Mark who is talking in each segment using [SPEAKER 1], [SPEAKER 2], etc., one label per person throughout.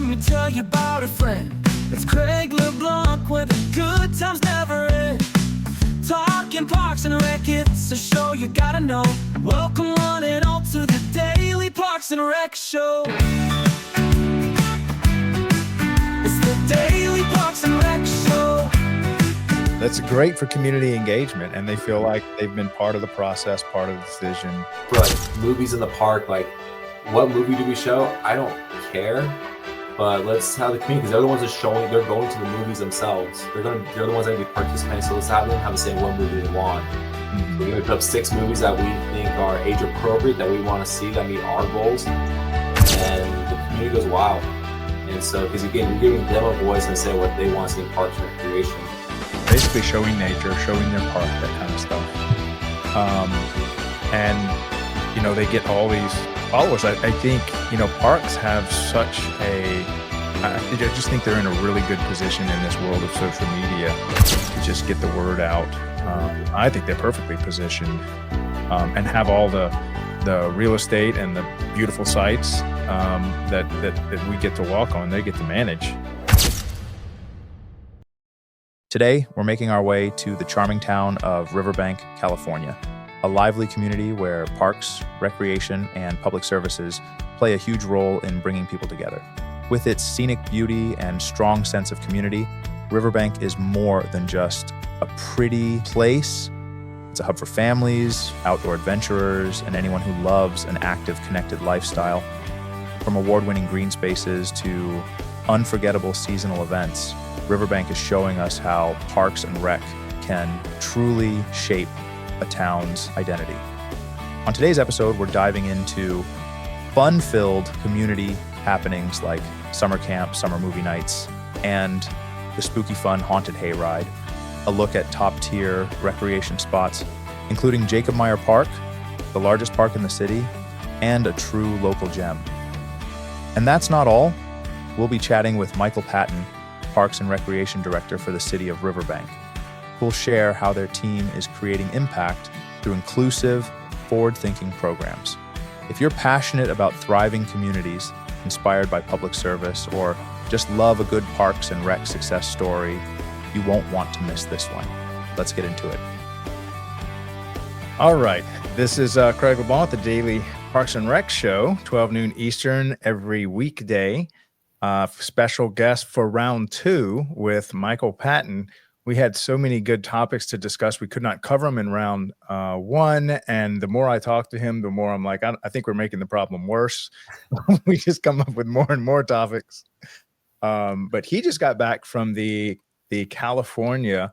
[SPEAKER 1] me tell you about a friend. It's Craig LeBlanc where the good times never end. Talking Parks and Rec, it's a show you gotta know. Welcome one and all to the Daily Parks and Rec Show. It's the Daily Parks and Rec Show.
[SPEAKER 2] That's great for community engagement, and they feel like they've been part of the process, part of the decision.
[SPEAKER 3] For like movies in the park, like what movie do we show? I don't care, but let's have the community, because they're the ones that showing. They're going to the movies themselves. They're the ones that be participating. So let's have them have the same one movie they want. We're gonna put up 6 movies that we think are age appropriate, that we want to see, that meet our goals, and the community goes wild. And so, because again, you're giving them a voice and say what they want to see in parks and recreation.
[SPEAKER 2] Basically showing nature, showing their park, that kind of stuff. And, you know, they get all these followers. I think, you know, parks have such I just think they're in a really good position in this world of social media to just get the word out. I think they're perfectly positioned and have all the real estate and the beautiful sites that we get to walk on, they get to manage. Today, we're making our way to the charming town of Riverbank, California, a lively community where parks, recreation, and public services play a huge role in bringing people together. With its scenic beauty and strong sense of community, Riverbank is more than just a pretty place. It's a hub for families, outdoor adventurers, and anyone who loves an active, connected lifestyle. From award-winning green spaces to unforgettable seasonal events, Riverbank is showing us how Parks and Rec can truly shape a town's identity. On today's episode, we're diving into fun-filled community happenings like summer camp, summer movie nights, and the spooky fun haunted hayride, a look at top-tier recreation spots, including Jacob Meyer Park, the largest park in the city, and a true local gem. And that's not all. We'll be chatting with Michael Patton, Parks and Recreation Director for the city of Riverbank, who'll share how their team is creating impact through inclusive, forward-thinking programs. If you're passionate about thriving communities, inspired by public service, or just love a good Parks and Rec success story, you won't want to miss this one. Let's get into it. All right, this is Craig LeBlanc, the Daily Parks and Rec Show, 12 noon Eastern every weekday. Special guest for round 2 with Michael Patton. We had so many good topics to discuss. We could not cover them in round 1. And the more I talk to him, the more I'm like, I think we're making the problem worse. We just come up with more and more topics. But he just got back from the California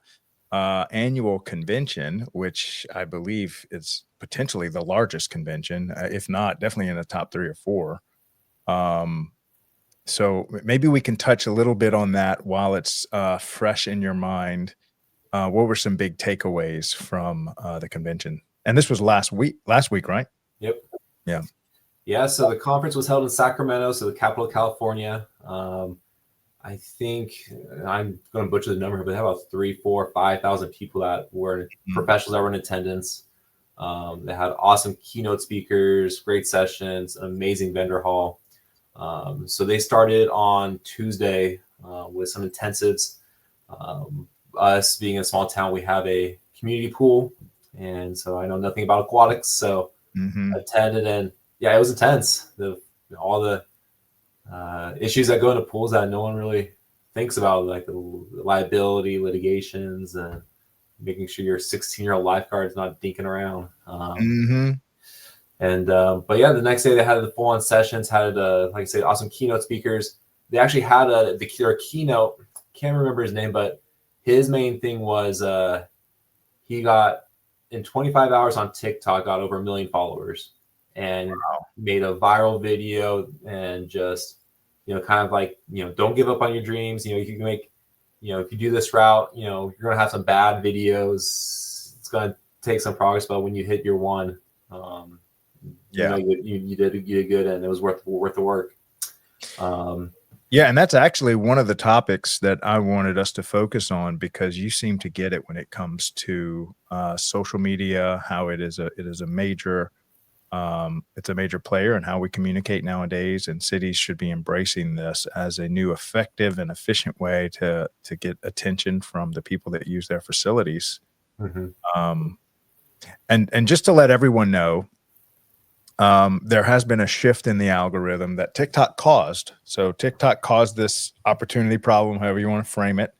[SPEAKER 2] annual convention, which I believe is potentially the largest convention, if not definitely in the top 3 or 4. So maybe we can touch a little bit on that while it's fresh in your mind. What were some big takeaways from the convention? And this was last week, right?
[SPEAKER 3] Yep.
[SPEAKER 2] Yeah.
[SPEAKER 3] So the conference was held in Sacramento, so the capital of California. I think I'm going to butcher the number, but they have about 3,000, 4,000, 5,000 people that were professionals that were in attendance. They had awesome keynote speakers, great sessions, an amazing vendor hall. So they started on Tuesday with some intensives. Us being a small town, we have a community pool, and so I know nothing about aquatics, so attended, and yeah, it was intense. All the issues that go into pools that no one really thinks about, like the liability, litigations, and making sure your 16-year-old lifeguard is not dinking around. And but yeah, the next day they had the full-on sessions, had like I said, awesome keynote speakers. They actually had their keynote, can't remember his name, but his main thing was he got, in 25 hours on TikTok, got over 1 million followers, and made a viral video, and just, you know, kind of like, you know, don't give up on your dreams. You know, you can make, you know, if you do this route, you know, you're gonna have some bad videos. It's gonna take some progress, but when you hit your one, you know, you did good, and it was worth the work.
[SPEAKER 2] Yeah, and that's actually one of the topics that I wanted us to focus on, because you seem to get it when it comes to social media, how it is a major It's a major player in how we communicate nowadays, and cities should be embracing this as a new effective and efficient way to get attention from the people that use their facilities.
[SPEAKER 3] Mhm.
[SPEAKER 2] Um, and just to let everyone know, there has been a shift in the algorithm that TikTok caused. So TikTok caused this opportunity problem, however you want to frame it.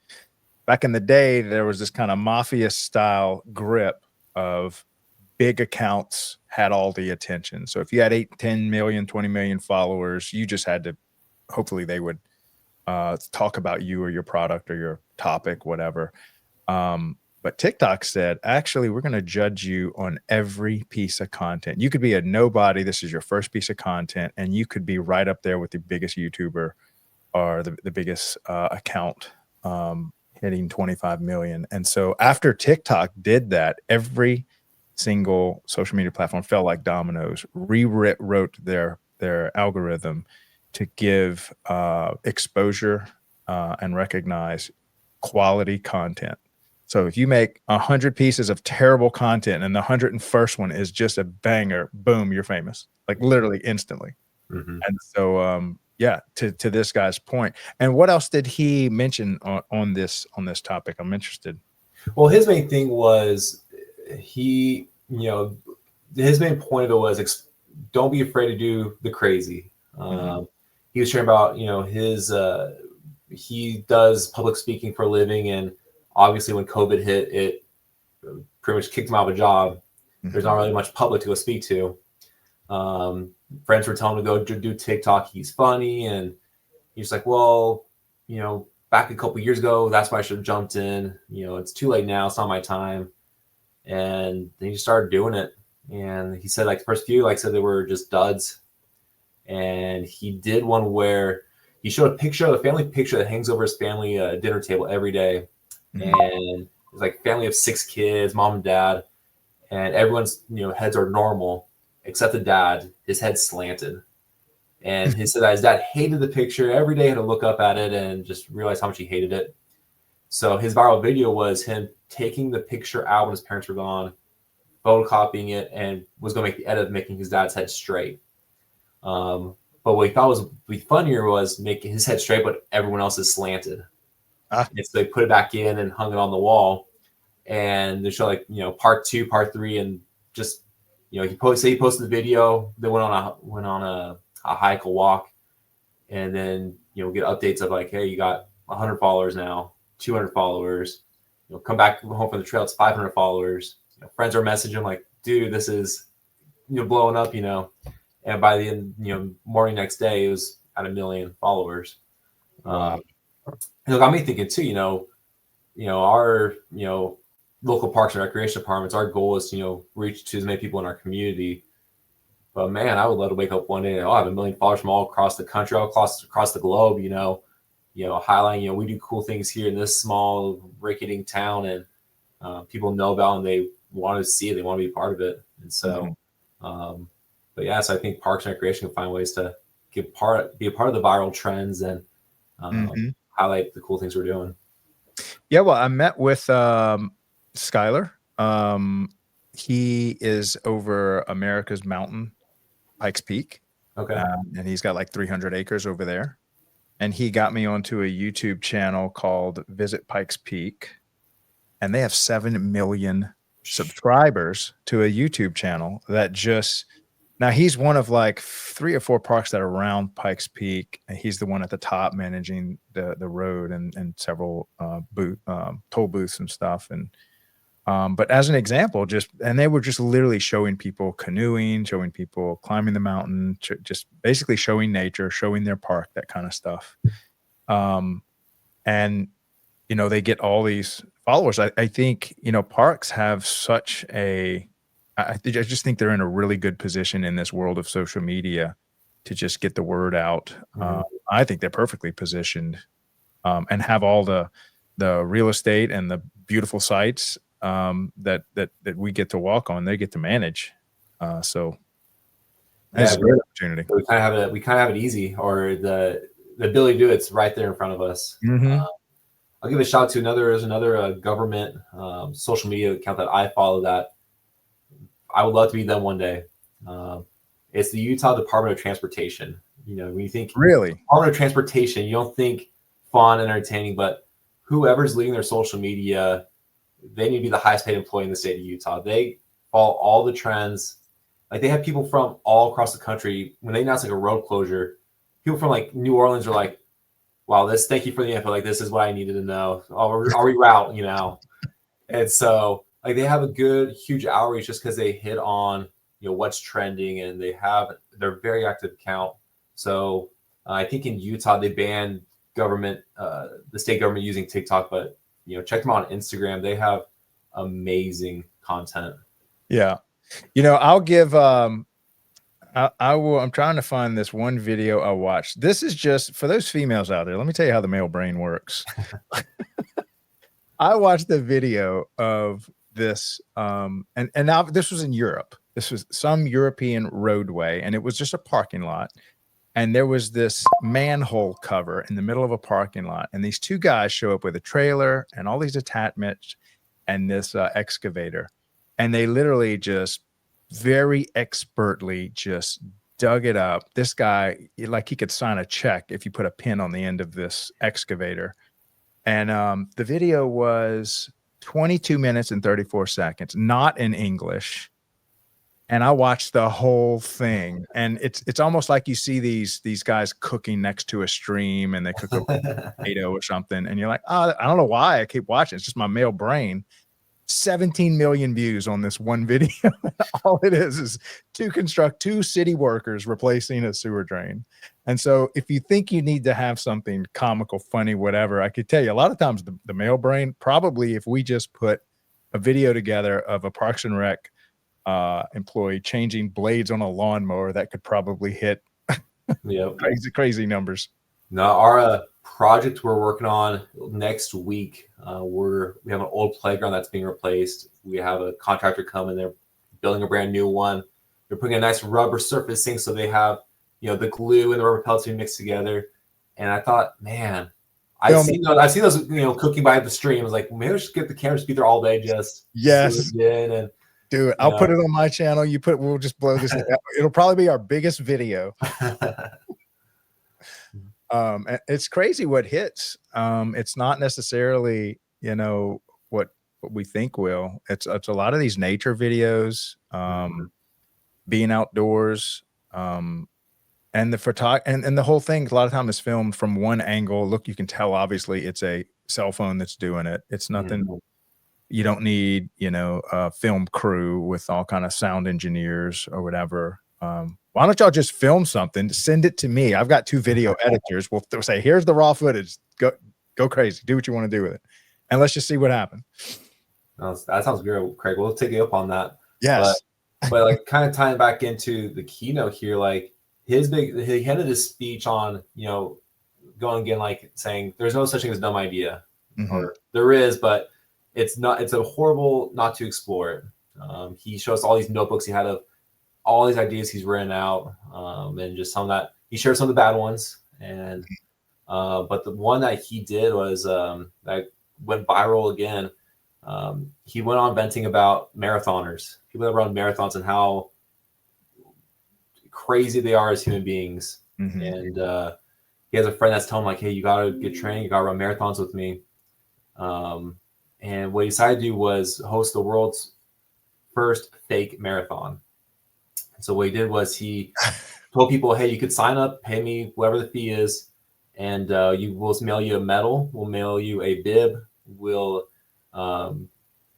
[SPEAKER 2] Back in the day, there was this kind of mafia style grip of big accounts had all the attention. So if you had 8, 10 million, 20 million followers, you just had to, hopefully they would talk about you or your product or your topic, whatever. But TikTok said, actually, we're going to judge you on every piece of content. You could be a nobody. This is your first piece of content, and you could be right up there with the biggest YouTuber or the biggest account hitting 25 million. And so after TikTok did that, every single social media platform fell like dominoes, rewrote their algorithm to give exposure and recognize quality content. So if you make 100 pieces of terrible content and the 101st one is just a banger, boom, you're famous, like literally instantly.
[SPEAKER 3] Mhm.
[SPEAKER 2] And so, yeah, to this guy's point. And what else did he mention on this topic? I'm interested.
[SPEAKER 3] Well, his main thing was he, his main point of it was don't be afraid to do the crazy. He was sharing about, he does public speaking for a living, and obviously when COVID hit, it pretty much kicked him out of a job. There's not really much public to go speak to. Friends were telling him to go do TikTok. He's funny. And he's like, well, back a couple years ago, that's why I should have jumped in. It's too late now. It's not my time. And then he just started doing it. And he said, like, the first few, like I said, they were just duds. And he did one where he showed a family picture that hangs over his family dinner table every day. And it's like family of 6 kids, mom and dad, and everyone's heads are normal except the dad. His head's slanted, and he said that his dad hated the picture. Every day had to look up at it and just realize how much he hated it. So his viral video was him taking the picture out when his parents were gone, photocopying it, and was going to make the edit of making his dad's head straight. But what he thought was funnier was making his head straight, but everyone else is slanted. And so they put it back in and hung it on the wall, and they show part 2, part 3, and just he posted the video. They went on a hike, a walk, and then get updates of like, hey, you got 100 followers now, 200 followers. Come back home from the trail, it's 500 followers. Friends are messaging like, dude, this is blowing up, And by the end, morning next day, it was at 1 million followers.
[SPEAKER 2] Wow.
[SPEAKER 3] It got me thinking too, our, local parks and recreation departments, our goal is to, reach to as many people in our community. But man, I would love to wake up one day and I have 1 million followers from all across the country, all across the globe, highlighting, we do cool things here in this small, rickety town, and people know about and they want to see it, they want to be part of it. And so, but yeah, so I think parks and recreation can find ways to be a part of the viral trends and highlight the cool things we're doing.
[SPEAKER 2] Yeah, well, I met with Skylar. He is over America's Mountain, Pikes Peak.
[SPEAKER 3] Okay.
[SPEAKER 2] And he's got like 300 acres over there. And he got me onto a YouTube channel called Visit Pikes Peak. And they have 7 million subscribers to a YouTube channel that now he's one of like 3 or 4 parks that are around Pikes Peak. And he's the one at the top managing the road and several toll booths and stuff. And but as an example, and they were just literally showing people canoeing, showing people climbing the mountain, just basically showing nature, showing their park, that kind of stuff. And they get all these followers. I think parks have such I just think they're in a really good position in this world of social media to just get the word out. I think they're perfectly positioned and have all the real estate and the beautiful sites that we get to walk on, they get to manage. So that's a great opportunity.
[SPEAKER 3] We kind of have it easy, or the ability to do it's right there in front of us. I'll give a shout out to another government social media account that I follow that I would love to be them one day. It's the Utah Department of Transportation. You know, when you think
[SPEAKER 2] Really?
[SPEAKER 3] Department of Transportation, you don't think fun and entertaining, but whoever's leading their social media, they need to be the highest paid employee in the state of Utah. They follow all the trends. Like they have people from all across the country. When they announce like a road closure, people from like New Orleans are like, wow, thank you for the info. Like, this is what I needed to know. I'll reroute, you know? And so like they have a good, huge outreach just because they hit on, you know, what's trending, and they're very active account. So I think in Utah, they banned the state government using TikTok, but, you know, check them out on Instagram. They have amazing content.
[SPEAKER 2] Yeah. You know, I'll give, I will, I'm trying to find this one video I watched. This is just for those females out there. Let me tell you how the male brain works. I watched the video of this, and now this was in Europe. This was some European roadway, and it was just a parking lot. And there was this manhole cover in the middle of a parking lot. And these two guys show up with a trailer and all these attachments and this excavator. And they literally just very expertly just dug it up. This guy, like he could sign a check if you put a pin on the end of this excavator. And the video was 22 minutes and 34 seconds, not in English. And I watched the whole thing, and it's almost like you see these guys cooking next to a stream, and they cook a potato or something, and you're like, oh, I don't know why I keep watching. It's just my male brain. 17 million views on this one video. All it is to construct two city workers replacing a sewer drain. And so if you think you need to have something comical, funny, whatever, I could tell you a lot of times the male brain, probably if we just put a video together of a Parks and Rec employee changing blades on a lawnmower, that could probably hit crazy numbers.
[SPEAKER 3] Now, our project we're working on next week, we have an old playground that's being replaced. We have a contractor come and they're building a brand new one. They're putting a nice rubber surfacing so they have, you know, the glue and the rubber pellets being mixed together. And I thought, man, I've seen those, you know, cooking by the stream. I was like, maybe I should get the cameras to be there all day, just
[SPEAKER 2] yes.
[SPEAKER 3] And
[SPEAKER 2] dude, I'll put it on my channel. We'll just blow this. It'll probably be our biggest video. It's crazy what hits. It's not necessarily, you know, what we think will. It's a lot of these nature videos, being outdoors, and the and the whole thing a lot of time is filmed from one angle. Look, you can tell obviously it's a cell phone that's doing it. It's nothing. You don't need, you know, a film crew with all kind of sound engineers or whatever. Why don't y'all just film something, send it to me? I've got 2 video editors. We'll say, here's the raw footage. Go crazy. Do what you want to do with it. And let's just see what happens.
[SPEAKER 3] That sounds good, Craig. We'll take you up on that.
[SPEAKER 2] Yes.
[SPEAKER 3] But like kind of tying back into the keynote here, like he ended his speech on, you know, going again, like saying there's no such thing as dumb idea. Or there is, but it's a horrible not to explore it. He shows all these notebooks he had of all these ideas he's written out, and just some that he shared some of the bad ones. And but the one that he did was that went viral again. He went on venting about marathoners, people that run marathons, and how crazy they are as human beings. And he has a friend that's telling him like, hey, you gotta get trained, you gotta run marathons with me. And what he decided to do was host the world's first fake marathon. So what he did was he told people, hey, you could sign up, pay me whatever the fee is, and we'll mail you a medal, we'll mail you a bib, and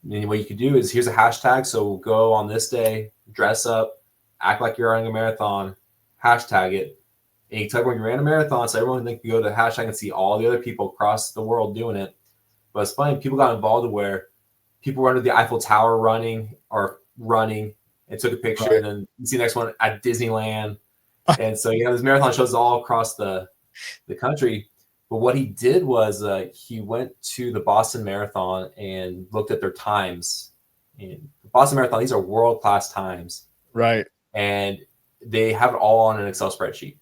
[SPEAKER 3] what you could do is, here's a hashtag, so go on this day, dress up, act like you're running a marathon, hashtag it, and you tell everyone you ran a marathon, so everyone can go to the hashtag and see all the other people across the world doing it. But it's funny, people got involved where people run to the Eiffel Tower running, and took a picture, right. And then you see the next one at Disneyland. And so, you know, there's marathon shows all across the country. But what he did was he went to the Boston Marathon and looked at their times. And the Boston Marathon, these are world-class times.
[SPEAKER 2] Right.
[SPEAKER 3] And they have it all on an Excel spreadsheet.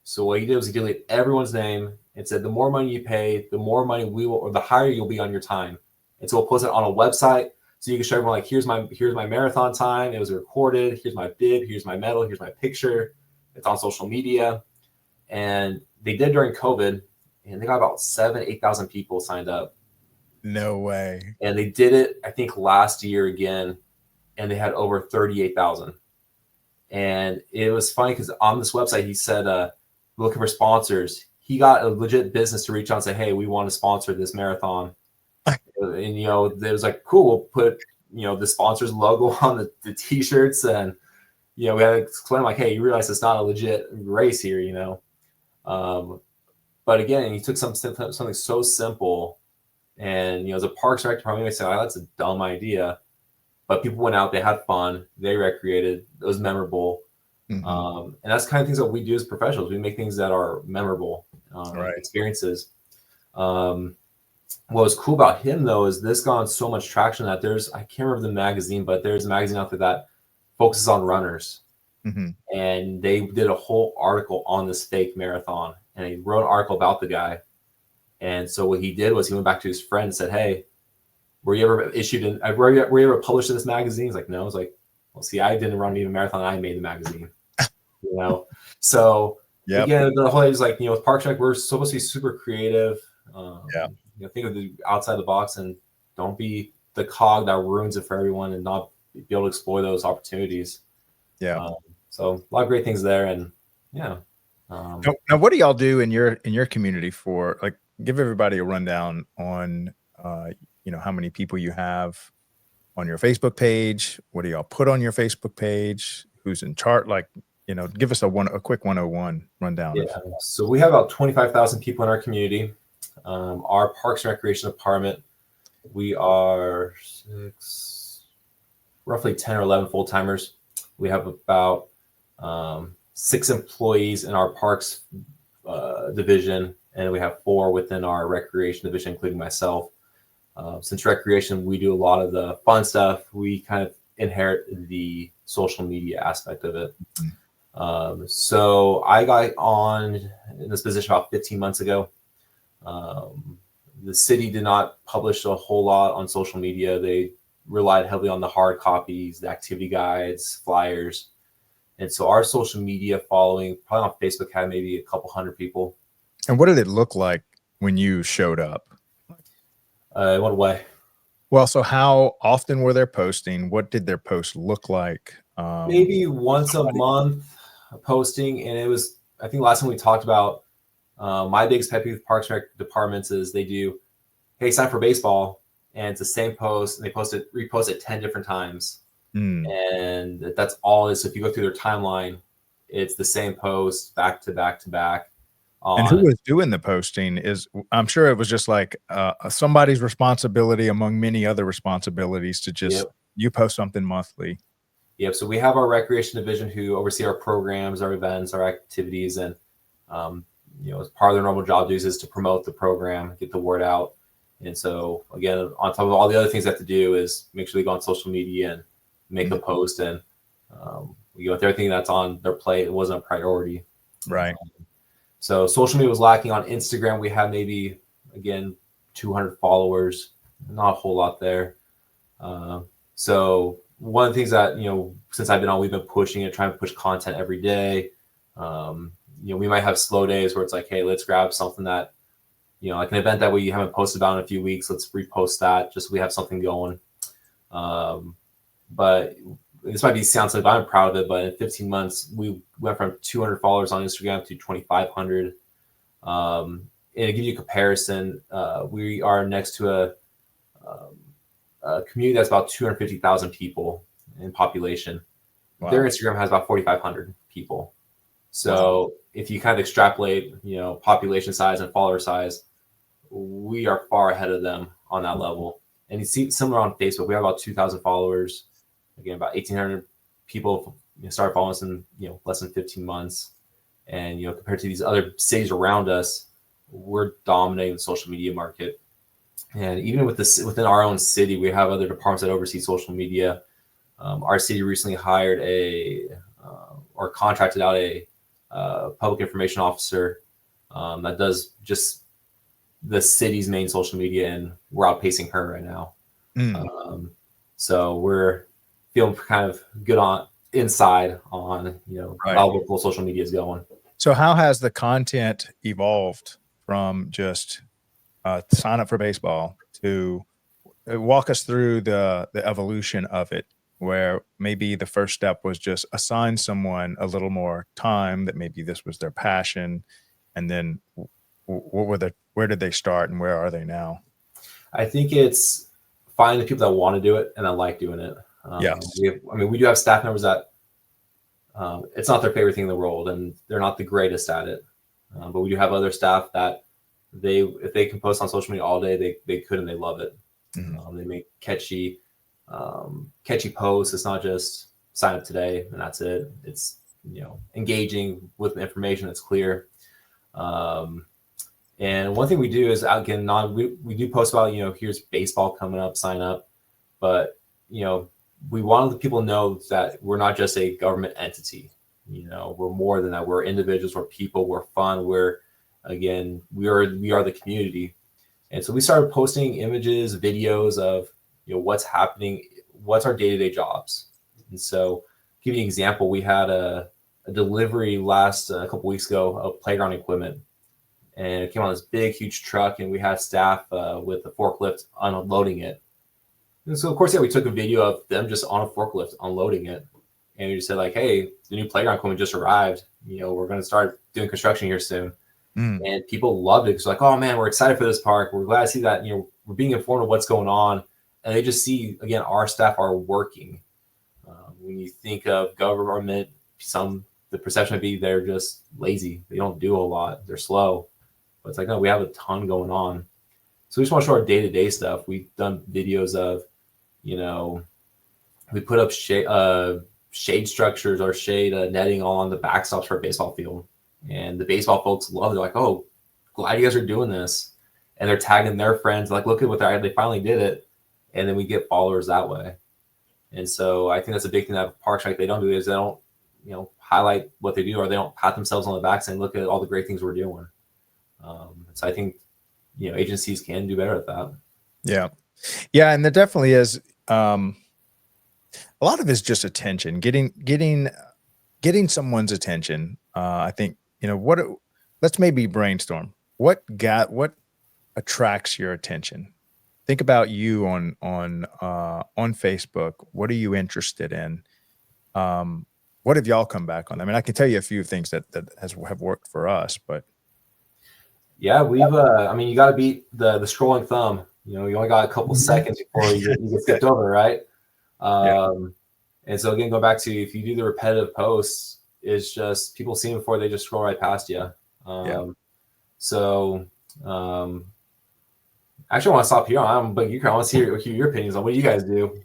[SPEAKER 3] So what he did was he deleted everyone's name and said, the more money you pay, the more money we will, or the higher you'll be on your time. And so we'll post it on a website. So you can show everyone like, here's my marathon time. It was recorded. Here's my bib. Here's my medal. Here's my picture. It's on social media. And they did during COVID, and they got about 8,000 people signed up.
[SPEAKER 2] No way.
[SPEAKER 3] And they did it, I think, last year again, and they had over 38,000. And it was funny because on this website, he said, looking for sponsors. He got a legit business to reach out and say, hey, we want to sponsor this marathon. And, you know, it was like, cool, we'll put, you know, the sponsor's logo on the t-shirts. And, you know, we had to explain like, hey, you realize it's not a legit race here, you know. But again, he took something so simple, and, you know, as a parks director, probably might say, oh, that's a dumb idea. But people went out, they had fun, they recreated, it was memorable.
[SPEAKER 2] Mm-hmm.
[SPEAKER 3] And that's the kind of things that we do as professionals. We make things that are memorable,
[SPEAKER 2] right.
[SPEAKER 3] experiences. What was cool about him, though, is this got so much traction that I can't remember the magazine, but there's a magazine out there that focuses on runners.
[SPEAKER 2] Mm-hmm.
[SPEAKER 3] And they did a whole article on this fake marathon, and he wrote an article about the guy. And so what he did was he went back to his friend and said, hey, were you ever were you ever published in this magazine? He's like, no. I was like, well, see, I didn't run even a marathon. I made the magazine, you know? So again, the whole is like, you know, with Parks Rec, we're supposed to be super creative. You know, think of the outside the box, and don't be the cog that ruins it for everyone, and not be able to explore those opportunities. So a lot of great things there. And yeah.
[SPEAKER 2] Now, what do y'all do in your community for, like, give everybody a rundown on, you know, how many people you have on your Facebook page? What do y'all put on your Facebook page? Who's in chart? Like, you know, give us a quick 101 rundown.
[SPEAKER 3] Yeah. So we have about 25,000 people in our community. Our Parks and Recreation Department, we are roughly 10 or 11 full-timers. We have about 6 employees in our Parks division, and we have 4 within our Recreation division, including myself. Since Recreation, we do a lot of the fun stuff. We kind of inherit the social media aspect of it. Mm-hmm. So I got on in this position about 15 months ago. The city did not publish a whole lot on social media. They relied heavily on the hard copies, the activity guides, flyers. And so our social media following, probably on Facebook, had maybe a couple hundred people.
[SPEAKER 2] And what did it look like when you showed up?
[SPEAKER 3] In what way?
[SPEAKER 2] Well, so how often were they posting? What did their posts look like?
[SPEAKER 3] Maybe once a month posting. And it was, I think last time we talked about, my biggest pet peeve with Parks and Rec departments is they do, hey, sign for baseball, and it's the same post, and they repost it 10 different times. And that's all it is. So if you go through their timeline, it's the same post back to back to back.
[SPEAKER 2] And who was doing the posting? I'm sure it was just like somebody's responsibility among many other responsibilities to just, you post something monthly.
[SPEAKER 3] Yep. So we have our Recreation division who oversee our programs, our events, our activities, and you know, as part of their normal job duties is to promote the program, get the word out. And so again, on top of all the other things they have to do is make sure they go on social media and make a post. And you know, with everything that's on their plate, it wasn't a priority.
[SPEAKER 2] Right.
[SPEAKER 3] So social media was lacking. On Instagram, we had maybe, again, 200 followers, not a whole lot there. So one of the things that, you know, since I've been on, we've been pushing it, trying to push content every day. You know, we might have slow days where it's like, hey, let's grab something that, you know, like an event that we haven't posted about in a few weeks. Let's repost that just so we have something going. But this might sound like I'm proud of it, but in 15 months, we went from 200 followers on Instagram to 2,500. And to give you a comparison, we are next to a community that's about 250,000 people in population. Wow. Their Instagram has about 4,500 people. So if you kind of extrapolate, you know, population size and follower size, we are far ahead of them on that level. And you see similar on Facebook. We have about 2,000 followers. Again, about 1,800 people started following us in, you know, less than 15 months. And, you know, compared to these other cities around us, we're dominating the social media market. And even with this, within our own city, we have other departments that oversee social media. Our city recently hired or contracted out a public information officer that does just the city's main social media, and we're outpacing her right now. So we're feeling kind of good on inside on,
[SPEAKER 2] Right.
[SPEAKER 3] how local social media is going.
[SPEAKER 2] So how has the content evolved from just sign up for baseball to walk us through the evolution of it, where maybe the first step was just assign someone a little more time, that maybe this was their passion, and then where did they start and where are they now?
[SPEAKER 3] I think it's finding the people that want to do it and that like doing it.
[SPEAKER 2] Yes.
[SPEAKER 3] We do have staff members that it's not their favorite thing in the world and they're not the greatest at it. But we do have other staff that if they can post on social media all day, they could and they love it.
[SPEAKER 2] Mhm.
[SPEAKER 3] They make catchy posts. It's not just sign up today and that's it. It's engaging with information that's clear. And one thing we do is, again, we do post about here's baseball coming up, sign up, but we want the people to know that we're not just a government entity. We're more than that. We're individuals, we're people, we're fun. We are the community. And so we started posting images, videos of what's happening, what's our day-to-day jobs. And so, give you an example, we had a delivery a couple weeks ago of playground equipment, and it came on this big, huge truck, and we had staff with the forklift unloading it. And so, of course, we took a video of them just on a forklift unloading it, and we just said hey, the new playground equipment just arrived. We're going to start doing construction here soon. And people loved it. It's oh man, we're excited for this park. We're glad to see that we're being informed of what's going on, and they just see again our staff are working. When you think of government, the perception would be they're just lazy. They don't do a lot. They're slow. But it's no, we have a ton going on. So we just want to show our day-to-day stuff. We've done videos of, we put up shade structures or shade netting on the backstops for a baseball field. And the baseball folks love it. They're oh, glad you guys are doing this. And they're tagging their friends, look at what they finally did it. And then we get followers that way. And so I think that's a big thing that parks they don't do is they don't, highlight what they do, or they don't pat themselves on the back saying, look at all the great things we're doing. So I think, agencies can do better at that.
[SPEAKER 2] Yeah. Yeah. And there definitely is, a lot of it is just attention, getting someone's attention. I think, let's maybe brainstorm what attracts your attention. Think about you on Facebook. What are you interested in? What have y'all come back on? I mean, I can tell you a few things that have worked for us, but
[SPEAKER 3] yeah, we've you got to beat the scrolling thumb. You only got a couple seconds before you get skipped over, right? And so again, go back to, if you do the repetitive posts, it's just people see them before they just scroll right past you. So actually, I want to stop here on, but I want to hear your opinions on what you guys do.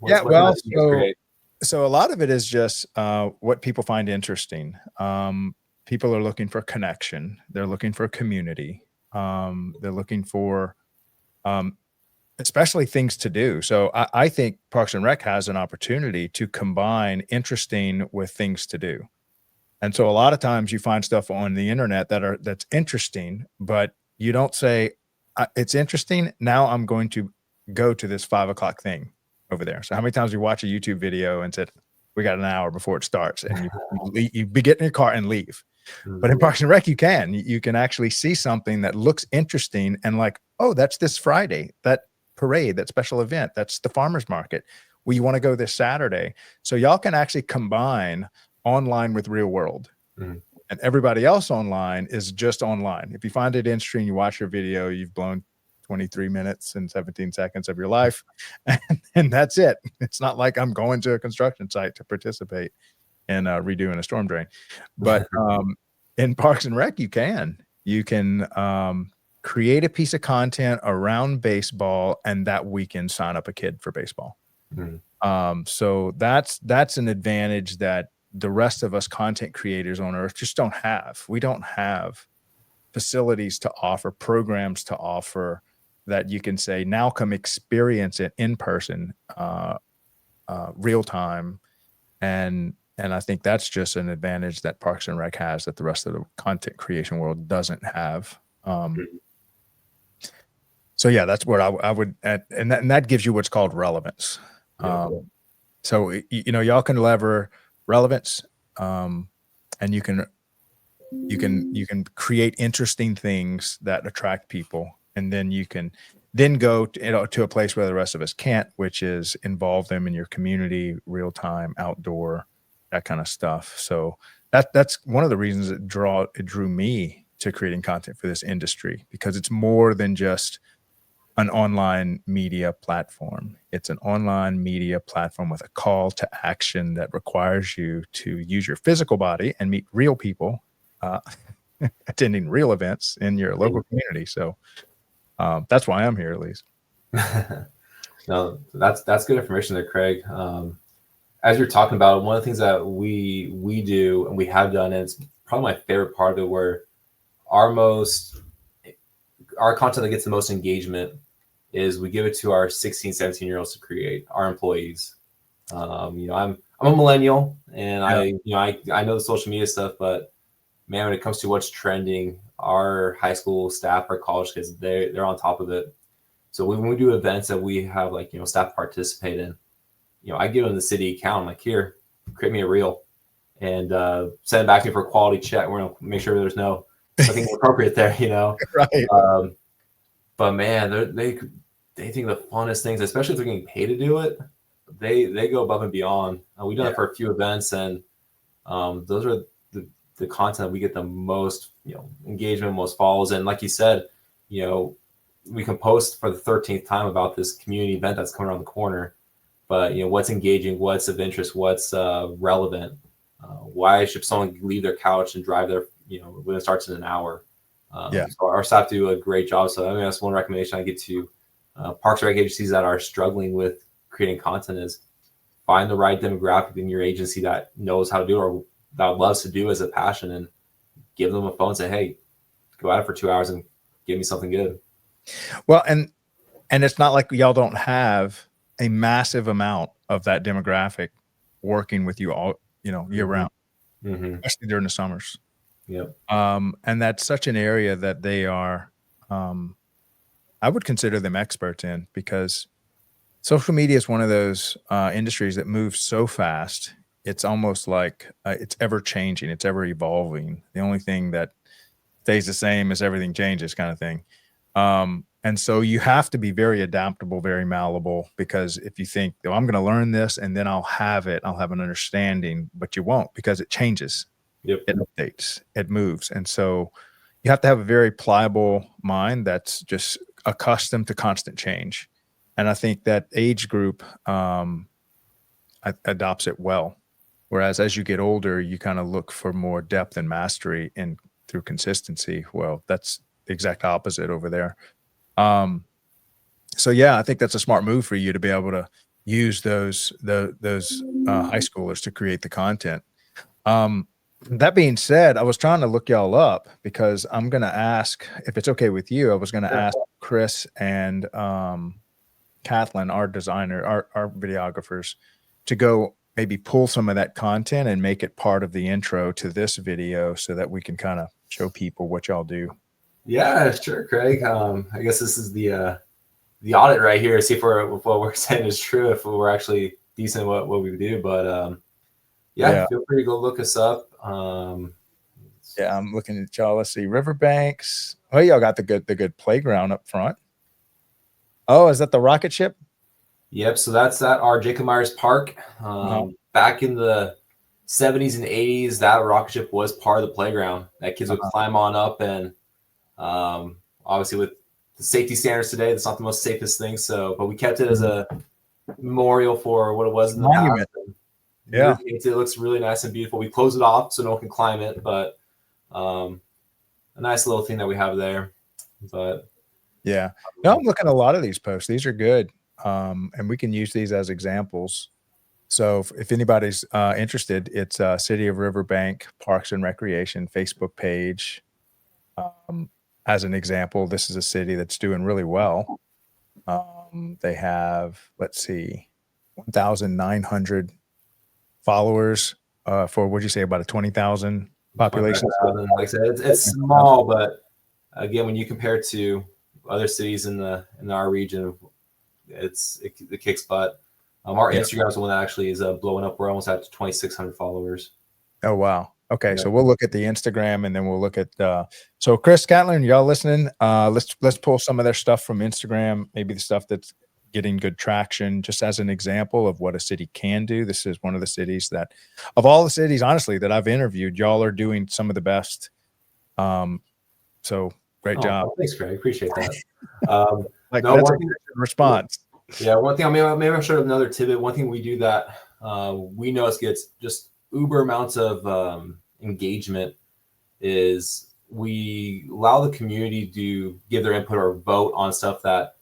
[SPEAKER 2] So a lot of it is just what people find interesting. People are looking for connection. They're looking for community. They're looking for especially things to do. So I think Parks and Rec has an opportunity to combine interesting with things to do. And so a lot of times you find stuff on the internet that's interesting, but you don't say, it's interesting. Now I'm going to go to this 5 o'clock thing over there. So how many times you watch a YouTube video and said, we got an hour before it starts, and you get in your car and leave. But in Parks and Rec, you can actually see something that looks interesting and oh, that's this Friday, that parade, that special event, that's the farmer's market. Well, you want to go this Saturday. So y'all can actually combine online with real world. And everybody else online is just online. If you find it interesting, you watch your video, you've blown 23 minutes and 17 seconds of your life, and that's it. It's not like I'm going to a construction site to participate in redoing a storm drain. But in Parks and Rec, you can create a piece of content around baseball, and that weekend sign up a kid for baseball. So that's an advantage that the rest of us content creators on earth just don't have. We don't have facilities to offer, programs to offer, that you can say, now come experience it in person, real time. And I think that's just an advantage that Parks and Rec has that the rest of the content creation world doesn't have. So yeah, that's what I would, and that gives you what's called relevance.
[SPEAKER 3] Yeah.
[SPEAKER 2] So y'all can lever relevance, and you can create interesting things that attract people, and then you can then go to a place where the rest of us can't, which is involve them in your community, real time, outdoor, that kind of stuff. So that's one of the reasons it drew me to creating content for this industry, because it's more than just an online media platform. It's an online media platform with a call to action that requires you to use your physical body and meet real people, attending real events in your local community. So that's why I'm here, at least.
[SPEAKER 3] No, that's good information there, Craig. As you're talking about, one of the things that we do and we have done, and it's probably my favorite part of it, where our content that gets the most engagement is we give it to our 16, 17-year-olds to create, our employees. I'm a millennial, and I know the social media stuff, but man, when it comes to what's trending, our high school staff, our college kids, they're on top of it. So when we do events that we have staff participate in, I give them the city account. I'm like, here, create me a reel and send it back to me for a quality check. We're gonna make sure there's nothing inappropriate there,
[SPEAKER 2] Right.
[SPEAKER 3] But man, they think the funnest things, especially if they're getting paid to do it, they go above and beyond. We've done it for a few events, and those are the content that we get the most engagement, most follows. And like you said, we can post for the 13th time about this community event that's coming around the corner, but what's engaging, what's of interest, what's relevant, why should someone leave their couch and drive there when it starts in an hour. So our staff do a great job. So that's one recommendation I give to parks and rec agencies that are struggling with creating content is find the right demographic in your agency that knows how to do it, or that loves to do as a passion, and give them a phone and say, hey, go at it for 2 hours and give me something good.
[SPEAKER 2] Well, and it's not like y'all don't have a massive amount of that demographic working with you all, year round, especially during the summers.
[SPEAKER 3] Yep.
[SPEAKER 2] And that's such an area that they are, I would consider them experts in, because social media is one of those industries that moves so fast. It's almost like it's ever changing. It's ever evolving. The only thing that stays the same is everything changes, kind of thing. And so you have to be very adaptable, very malleable, because if you think, oh, I'm going to learn this and then I'll have an understanding, but you won't, because it changes.
[SPEAKER 3] Yep.
[SPEAKER 2] It updates, it moves. And so you have to have a very pliable mind that's just accustomed to constant change. And I think that age group adopts it well. Whereas as you get older, you kind of look for more depth and mastery through consistency. Well, that's the exact opposite over there. So yeah, I think that's a smart move for you to be able to use those high schoolers to create the content. That being said, I was trying to look y'all up because I'm going to ask, if it's okay with you, I was going to ask Chris and Kathleen, our designer, our videographers, to go maybe pull some of that content and make it part of the intro to this video so that we can kind of show people what y'all do.
[SPEAKER 3] Yeah, sure, Craig. I guess this is the audit right here. See if what we're saying is true, if we're actually decent at what we do. But yeah, feel free to go look us up.
[SPEAKER 2] Yeah, I'm looking at y'all. Let's see, Riverbanks. Oh, y'all got the good playground up front. Oh, is that the rocket ship?
[SPEAKER 3] Yep. So that's at our Jacob Myers Park. Back in the 70s and 80s, that rocket ship was part of the playground that kids would climb on up. And obviously with the safety standards today, that's not the most safest thing. So, but we kept it as a memorial for what it was in the past. Yeah, it looks really nice and beautiful. We close it off so no one can climb it, but a nice little thing that we have there. But
[SPEAKER 2] yeah, no, I'm looking at a lot of these posts. These are good, and we can use these as examples. So if anybody's interested, it's City of Riverbank Parks and Recreation Facebook page. As an example, this is a city that's doing really well. They have, let's see, 1,900 followers for, what'd you say, about a 20,000 population?
[SPEAKER 3] Like I said, it's small, but again, when you compare it to other cities in our region, it kicks butt. Our
[SPEAKER 2] Yeah.
[SPEAKER 3] Instagram is the one that actually is blowing up. We're almost at 2,600 followers.
[SPEAKER 2] Oh, wow. Okay.
[SPEAKER 3] Yeah.
[SPEAKER 2] So we'll look at the Instagram, and then we'll look at, so Chris Catlin, y'all listening? Let's pull some of their stuff from Instagram, maybe the stuff that's getting good traction, just as an example of what a city can do. This is one of the cities that, of all the cities, honestly, that I've interviewed, y'all are doing some of the best. So great job.
[SPEAKER 3] Well, thanks, Greg. Appreciate that.
[SPEAKER 2] Like,
[SPEAKER 3] no,
[SPEAKER 2] that's a
[SPEAKER 3] one thing,
[SPEAKER 2] good response.
[SPEAKER 3] yeah, one thing, maybe I'll share another tidbit. One thing we do that we know gets just uber amounts of engagement is we allow the community to give their input or vote on stuff that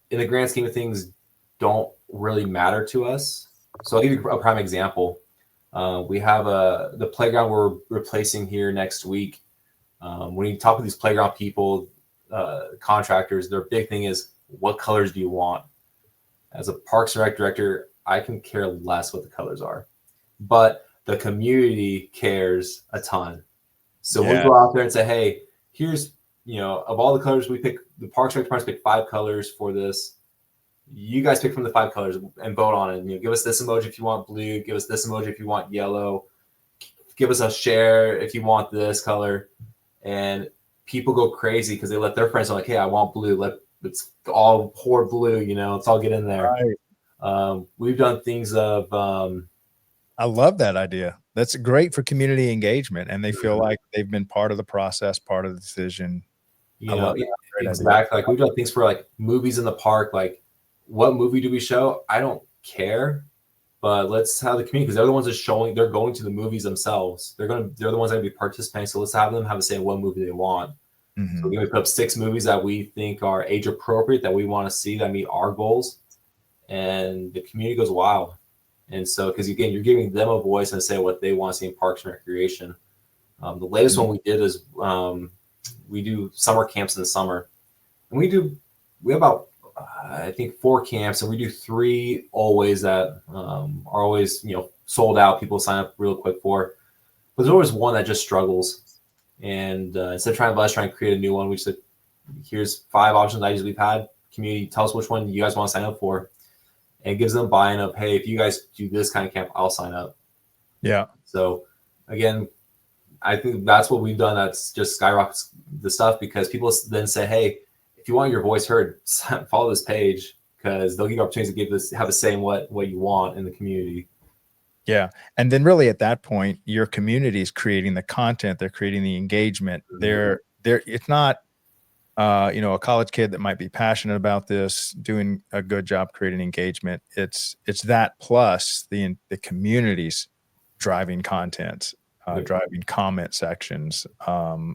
[SPEAKER 3] in the grand scheme of things don't really matter to us. So I'll give you a prime example. We have the playground we're replacing here next week. When you talk with these playground people, contractors, their big thing is, what colors do you want? As a Parks and Rec director, I can care less what the colors are, but the community cares a ton. So we go out there and say, hey, here's, of all the colors we pick, the Parks and Rec departments pick 5 colors for this. You guys pick from the 5 colors and vote on it. Give us this emoji if you want blue. Give us this emoji if you want yellow. Give us a share if you want this color. And people go crazy because they let their friends know, like, hey, I want blue. It's all pour blue, let's all get in there. Right. We've done things of
[SPEAKER 2] I love that idea. That's great for community engagement, and they feel like they've been part of the process, part of the decision.
[SPEAKER 3] Exactly. Like, we've done things for like movies in the park. Like, what movie do we show? I don't care, but let's have the community, because they're the ones that showing. They're going to the movies themselves. They're the ones that are going to be participating. So let's have them have a say in what movie they want. Mm-hmm. So we're going to put up 6 movies that we think are age appropriate, that we want to see, that meet our goals, and the community goes wild. And so, because again, you're giving them a voice and say what they want to see in parks and recreation. The latest one we did is we do summer camps in the summer, and we have about I think 4 camps, and we do 3 always that are always sold out. People sign up real quick for, but there's always one that just struggles. And instead of trying to create a new one, we said, here's 5 options ideas we've had. Community, tell us which one you guys want to sign up for. And it gives them buy-in of, hey, if you guys do this kind of camp, I'll sign up. Yeah. So again, I think that's what we've done. That's just skyrockets the stuff, because people then say, hey, if you want your voice heard, follow this page, because they'll give you opportunities to have a say in what you want in the community. Yeah. And then really at that point, your community is creating the content. They're creating the engagement. Mm-hmm. It's not, a college kid that might be passionate about this, doing a good job creating engagement. It's that plus the community's driving content, driving comment sections,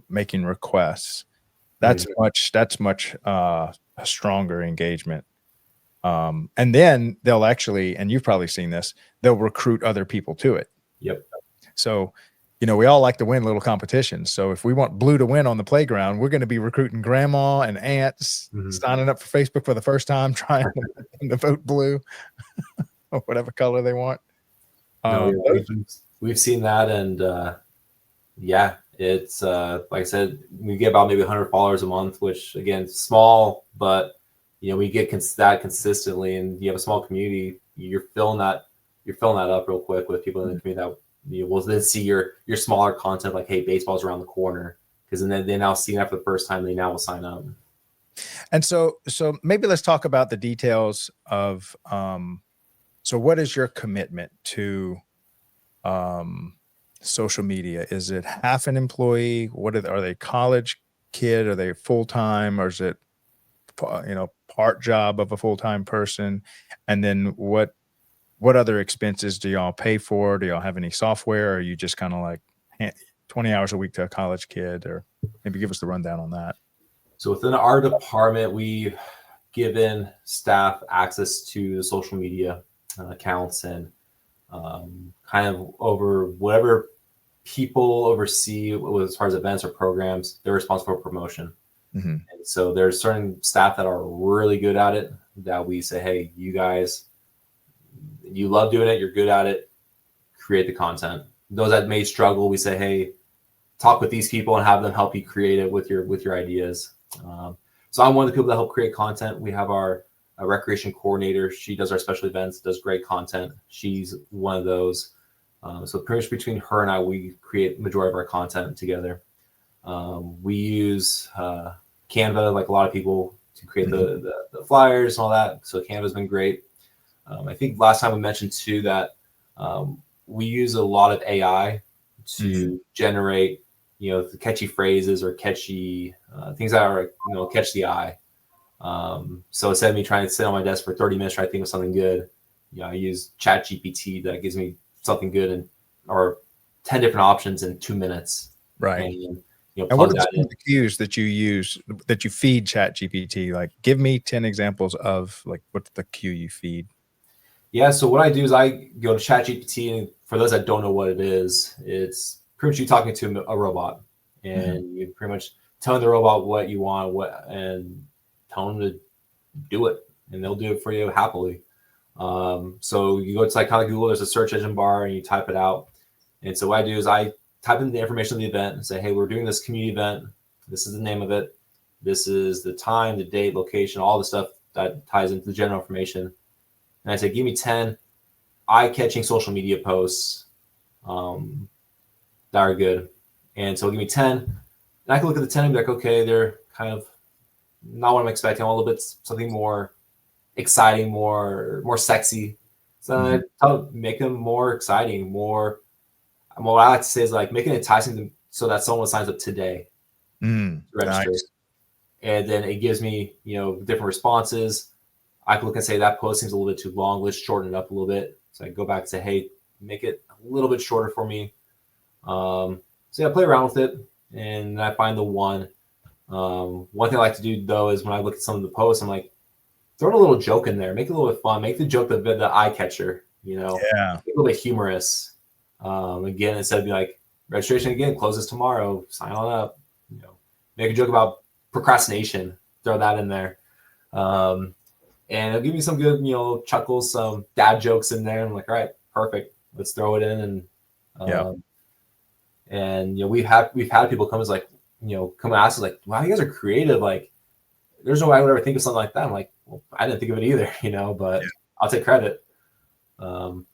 [SPEAKER 3] making requests. That's much a stronger engagement. And then they'll actually, and you've probably seen this, they'll recruit other people to it. Yep. So, we all like to win little competitions. So if we want blue to win on the playground, we're going to be recruiting grandma and aunts, signing up for Facebook for the first time, trying to vote blue or whatever color they want. We've seen that. And it's like I said, we get about maybe 100 followers a month, which again, small, but we get that consistently, and you have a small community, you're filling that up real quick with people in the community that will then see your smaller content, like, hey, baseball's around the corner, because then they now see that for the first time, they now will sign up. And so maybe let's talk about the details of so what is your commitment to social media? Is it half an employee? Are they college kid? Are they full-time, or is it part job of a full-time person? And then what other expenses do y'all pay for? Do y'all have any software, or are you just kind of like 20 hours a week to a college kid? Or maybe give us the rundown on that. So within our department, we've given staff access to the social media accounts, and kind of over whatever people oversee as far as events or programs, they're responsible for promotion. Mm-hmm. And so there's certain staff that are really good at it, that we say, hey, you guys, you love doing it, you're good at it, create the content. Those that may struggle, we say, hey, talk with these people and have them help you create it with your ideas. So I'm one of the people that help create content. We have our a recreation coordinator. She does our special events, does great content. She's one of those. So pretty much between her and I, we create majority of our content together. We use Canva, like a lot of people, to create the flyers and all that. So Canva's been great. I think last time we mentioned too that we use a lot of AI to generate, the catchy phrases or catchy things that are, catch the eye. So instead of me trying to sit on my desk for 30 minutes trying to think of something good, I use Chat GPT that gives me something good or 10 different options in 2 minutes.
[SPEAKER 2] Right.
[SPEAKER 3] And,
[SPEAKER 2] and what are some of the cues that you use, that you feed Chat GPT? Like, give me 10 examples of like, what's the cue you feed?
[SPEAKER 3] Yeah. So what I do is I go to Chat GPT, and for those that don't know what it is, it's pretty much you talking to a robot, and you pretty much telling the robot what you want, and tell them to do it, and they'll do it for you happily. So you go to like kind of Google, there's a search engine bar, and you type it out. And so what I do is I type in the information of the event and say, hey, we're doing this community event. This is the name of it. This is the time, the date, location, all the stuff that ties into the general information. And I say, give me 10 eye-catching social media posts that are good. And so give me 10. And I can look at the 10 and be like, okay, they're kind of not what I'm expecting. I want a little bit something more exciting, more sexy. So I make them more exciting, more. What I like to say is like making it enticing so that someone signs up today to register. Nice. And then it gives me, different responses. I can look and say that post seems a little bit too long. Let's shorten it up a little bit. So I go back and say, hey, make it a little bit shorter for me. So yeah, play around with it, and I find the one. One thing I like to do though is when I look at some of the posts, I'm like, throw in a little joke in there, make it a little bit fun, make the joke the eye catcher, make it a little bit humorous. Again, instead of being like registration again closes tomorrow, sign on up. Make a joke about procrastination, throw that in there, and it'll give me some good chuckles, some dad jokes in there. I'm like, all right, perfect, let's throw it in. And we've had people come as like come and ask us like, wow, you guys are creative, like there's no way I would ever think of something like that. I'm like, well, I didn't think of it either, but I'll take credit.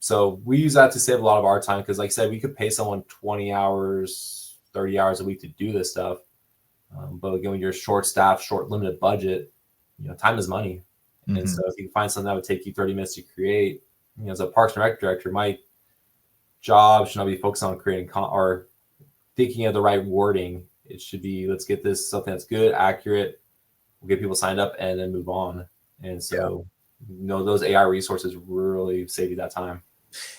[SPEAKER 3] So we use that to save a lot of our time, because like I said, we could pay someone 20 hours, 30 hours a week to do this stuff. But again, when you're short staff, short limited budget, time is money. And so if you can find something that would take you 30 minutes to create, as a Parks and Rec director, my job should not be focused on creating or thinking of the right wording. It should be, let's get this something that's good, accurate, we'll get people signed up, and then move on. And so those AI resources really save you that time.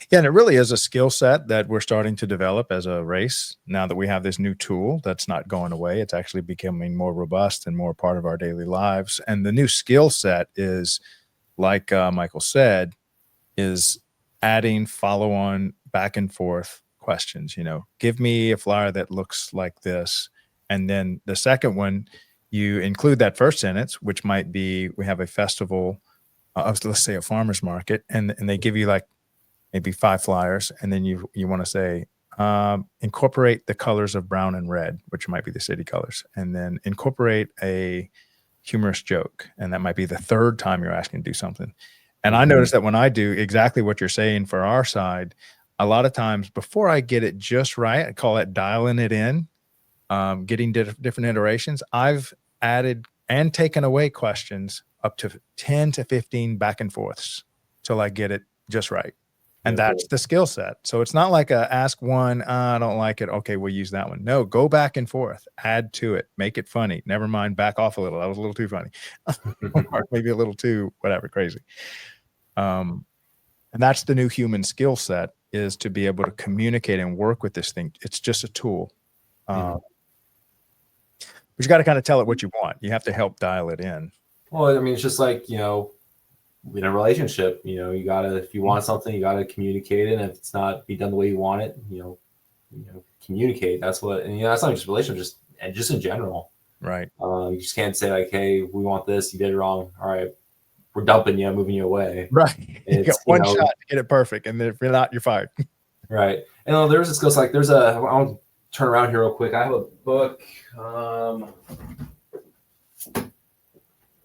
[SPEAKER 2] Yeah, and it really is a skill set that we're starting to develop as a race. Now that we have this new tool that's not going away, it's actually becoming more robust and more part of our daily lives. And the new skill set is, like Michael said, is adding follow-on back and forth questions. Give me a flyer that looks like this. And then the second one, you include that first sentence, which might be, we have a festival, let's say a farmer's market, and they give you like maybe 5 flyers, and then you want to say, incorporate the colors of brown and red, which might be the city colors, and then incorporate a humorous joke, and that might be the third time you're asking to do something. And I noticed that when I do exactly what you're saying for our side, a lot of times before I get it just right, I call it dialing it in, getting different iterations, I've added and taken away questions up to 10 to 15 back and forths till I get it just right. And that's the skill set. So it's not like ask one, I don't like it, okay, we'll use that one. No, go back and forth, add to it, make it funny. Never mind, back off a little. That was a little too funny. Or maybe a little too, whatever, crazy. And that's the new human skill set, is to be able to communicate and work with this thing. It's just a tool. But you got to kind of tell it what you want. You have to help dial it in.
[SPEAKER 3] Well, I mean, it's just like, in a relationship, you gotta, if you want something, you gotta communicate it. And if it's not be done the way you want it, communicate. That's what, and that's not just relationship, just in general.
[SPEAKER 2] Right.
[SPEAKER 3] You just can't say like, hey, we want this, you did it wrong. All right, we're dumping you, moving you away.
[SPEAKER 2] Right. You got one shot to get it perfect, and then if you're not, you're fired.
[SPEAKER 3] Right. And there's this goes like, I'll turn around here real quick. I have a book.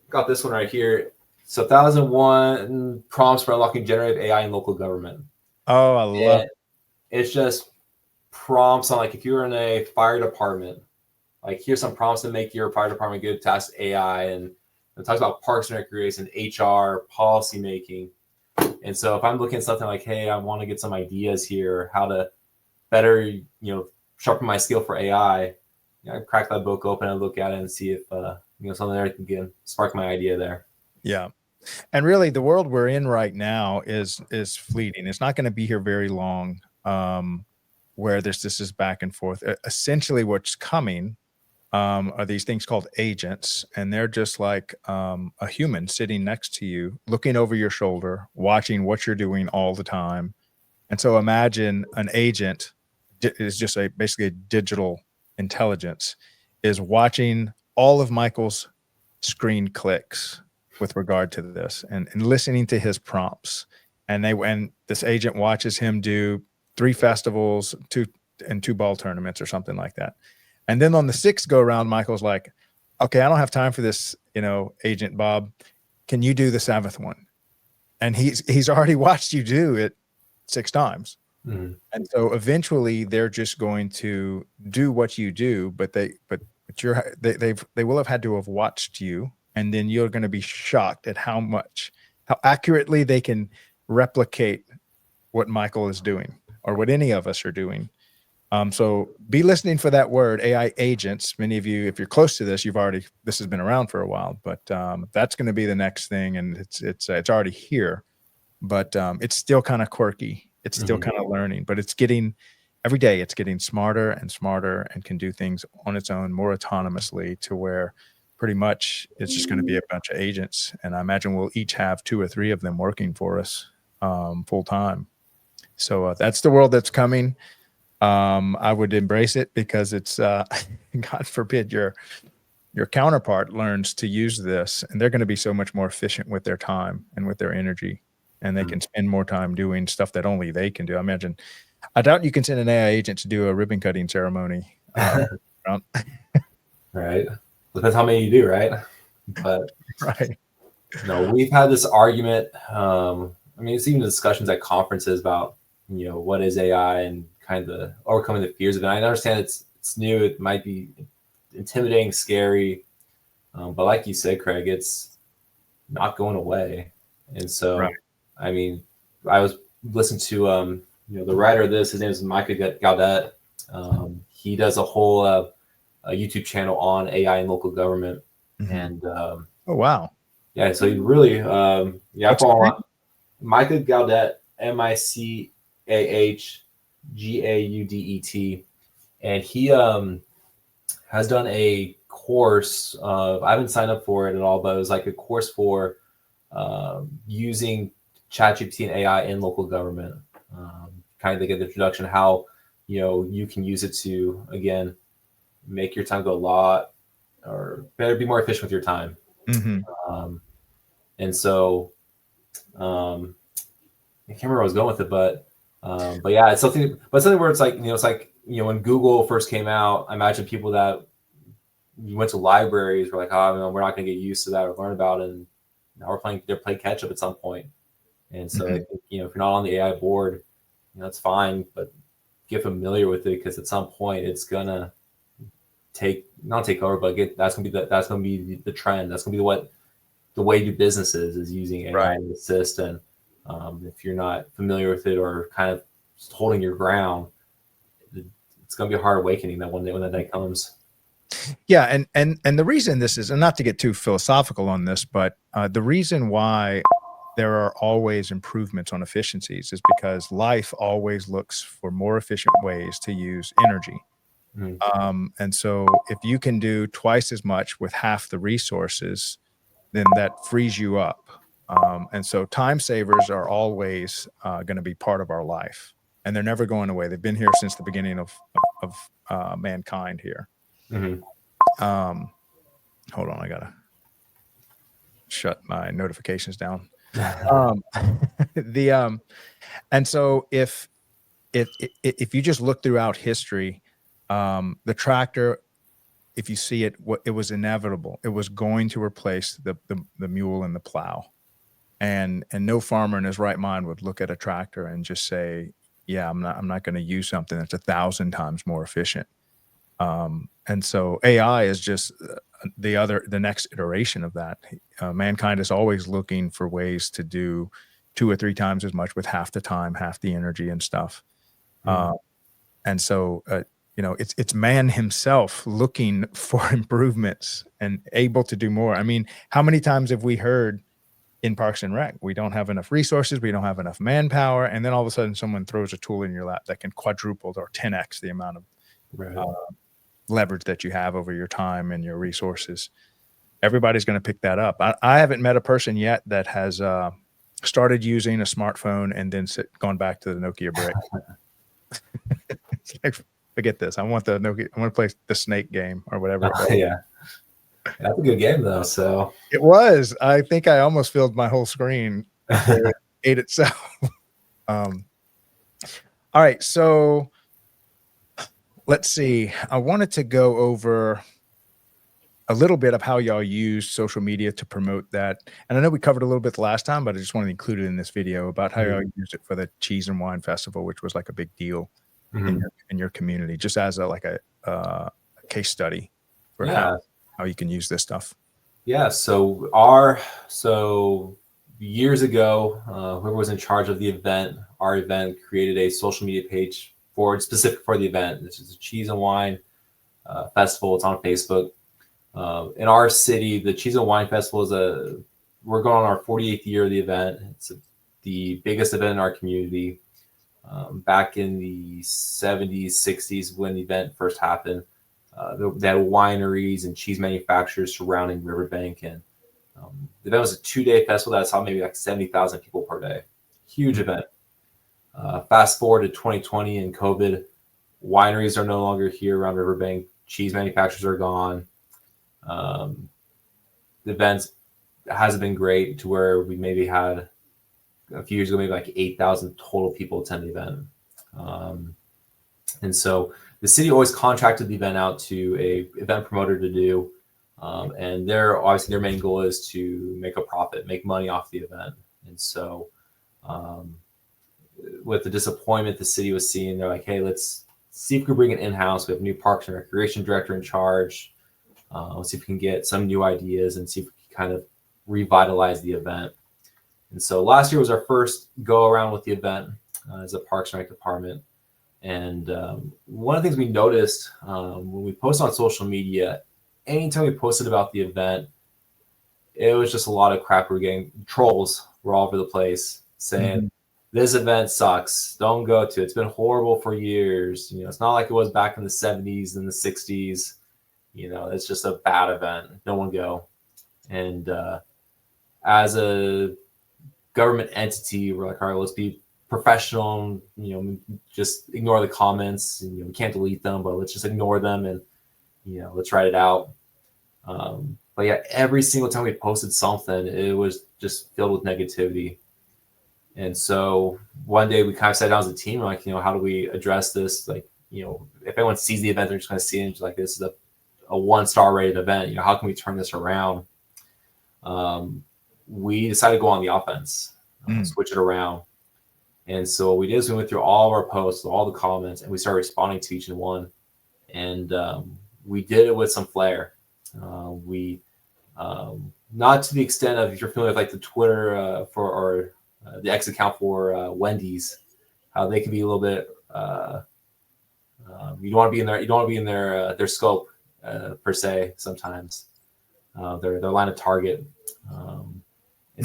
[SPEAKER 3] Got this one right here. So 1001 prompts for unlocking generative AI in local government.
[SPEAKER 2] Oh, I love it.
[SPEAKER 3] It's just prompts on, like, if you're in a fire department, like, here's some prompts to make your fire department good to ask AI, and it talks about parks and recreation, HR, policy making. And so if I'm looking at something like, hey, I want to get some ideas here, how to better, sharpen my skill for AI, I crack that book open and look at it and see if something there can spark my idea there.
[SPEAKER 2] Yeah. And really, the world we're in right now is fleeting. It's not going to be here very long, where this is back and forth. Essentially, what's coming are these things called agents, and they're just like a human sitting next to you, looking over your shoulder, watching what you're doing all the time. And so imagine an agent is just basically a digital intelligence, is watching all of Michael's screen clicks with regard to this, and listening to his prompts. And this agent watches him do 3 festivals, 2 ball tournaments or something like that. And then on the 6th go around, Michael's like, okay, I don't have time for this, Agent Bob, can you do the 7th one? And he's already watched you do it 6 times. Mm-hmm. And so eventually they're just going to do what you do, but they will have had to have watched you. And then you're going to be shocked at how accurately they can replicate what Michael is doing or what any of us are doing. So be listening for that word, AI agents. Many of you, if you're close to this, this has been around for a while, but that's going to be the next thing. And it's already here, but it's still kind of quirky. It's still kind of learning, but every day it's getting smarter and smarter and can do things on its own more autonomously, to where pretty much it's just going to be a bunch of agents. And I imagine we'll each have 2 or 3 of them working for us full time. So that's the world that's coming. I would embrace it, because it's God forbid your counterpart learns to use this, and they're going to be so much more efficient with their time and with their energy, and they can spend more time doing stuff that only they can do. I doubt you can send an AI agent to do a ribbon cutting ceremony.
[SPEAKER 3] Right. Depends how many you do, right? But
[SPEAKER 2] right.
[SPEAKER 3] No, we've had this argument. It's even discussions at conferences about, what is AI and kind of overcoming the fears of it. I understand it's new. It might be intimidating, scary. But like you said, Craig, it's not going away. And so, right. I was listening to, the writer of this, his name is Micah Gaudet. He does a whole a YouTube channel on AI and local government. Mm-hmm. And
[SPEAKER 2] oh, wow.
[SPEAKER 3] Yeah, so he really follow Micah Gaudet, MICAH GAUDET, and he has done a course of, I haven't signed up for it at all, but it was like a course for using ChatGPT and AI in local government, kind of to get the introduction, how you can use it to, again, make your time go a lot, or better, be more efficient with your time. Mm-hmm. And so I can't remember where I was going with it, but yeah, it's something where it's like, when Google first came out, I imagine people that you went to libraries were like, we're not going to get used to that or learn about it. And now they're playing catch up at some point. And so, mm-hmm. I think, if you're not on the AI board, that's fine, but get familiar with it, because at some point it's gonna not take over, but that's gonna be the trend. That's gonna be the way to do business is using AI right. to assist. And if you're not familiar with it or kind of holding your ground, it's going to be a hard awakening that one day when that day comes.
[SPEAKER 2] Yeah. And the reason this is, and not to get too philosophical on this, but the reason why there are always improvements on efficiencies is because life always looks for more efficient ways to use energy. Mm-hmm. And so if you can do twice as much with half the resources, then that frees you up. And so time savers are always going to be part of our life, and they're never going away. They've been here since the beginning of mankind here. Mm-hmm. Hold on, I gotta shut my notifications down. And so if you just look throughout history, the tractor, if you see it, it was inevitable. It was going to replace the mule and the plow. and no farmer in his right mind would look at a tractor and just say, yeah, I'm not going to use something that's 1,000 times more efficient. And so AI is just the next iteration of that. Mankind is always looking for ways to do 2 or 3 times as much with half the time, half the energy and stuff.
[SPEAKER 3] Mm.
[SPEAKER 2] And so, it's man himself looking for improvements and able to do more. I mean, how many times have we heard in Parks and Rec, we don't have enough resources, we don't have enough manpower, and then all of a sudden someone throws a tool in your lap that can quadruple or 10x the amount of
[SPEAKER 3] Right.
[SPEAKER 2] leverage that you have over your time and your resources. Everybody's going to pick that up. I haven't met a person yet that has started using a smartphone and then gone back to the Nokia brick. It's like, forget this. I want the Nokia. I want to play the Snake game or whatever.
[SPEAKER 3] Yeah. That's a good game though. So
[SPEAKER 2] It was. I think I almost filled my whole screen before it ate itself. All right. So let's see. I wanted to go over a little bit of how y'all use social media to promote that. And I know we covered a little bit the last time, but I just wanted to include it in this video about how y'all used it for the Cheese and Wine Festival, which was like a big deal in your community, just as a case study for how you can use this stuff.
[SPEAKER 3] Yeah. So years ago, whoever was in charge of the event, our event, created a social media page specific for the event. This is a Cheese and Wine Festival. It's on Facebook. In our city, the Cheese and Wine Festival we're going on our 48th year of the event. It's the biggest event in our community. Back in the 70s, 60s, when the event first happened, they had wineries and cheese manufacturers surrounding Riverbank, and the event was a 2-day festival that saw maybe like 70,000 people per day. Huge event. Fast forward to 2020 and COVID, wineries are no longer here around Riverbank. Cheese manufacturers are gone. The events hasn't been great, to where we maybe had a few years ago, maybe like 8,000 total people attend the event. And so the city always contracted the event out to a event promoter to do. And obviously their main goal is to make a profit, make money off the event. And so with the disappointment the city was seeing, they're like, hey, let's see if we can bring it in-house. We have a new Parks and Recreation director in charge. Let's see if we can get some new ideas and see if we can kind of revitalize the event. And so last year was our first go around with the event as a Parks and Rec department. And one of the things we noticed when we post on social media, anytime we posted about the event, it was just a lot of crap. We were getting trolls were all over the place saying, this event sucks. Don't go to it. It's been horrible for years. It's not like it was back in the 70s and the 60s. It's just a bad event. No one go. And as a government entity, we're like, all right, let's be professional. Just ignore the comments. We can't delete them, but let's just ignore them and let's write it out. But yeah, every single time we posted something, it was just filled with negativity. And so one day we kind of sat down as a team, like, how do we address this? Like, if anyone sees the event, they're just going to see it like, this is a 1-star rated event. How can we turn this around? We decided to go on the offense, switch it around. And so what we did is we went through all of our posts, all the comments, and we started responding to each one. And we did it with some flair. Not to the extent of, if you're familiar with like the Twitter or the X account for Wendy's, how they can be a little bit, you don't want to be in their scope per se sometimes, their line of target. And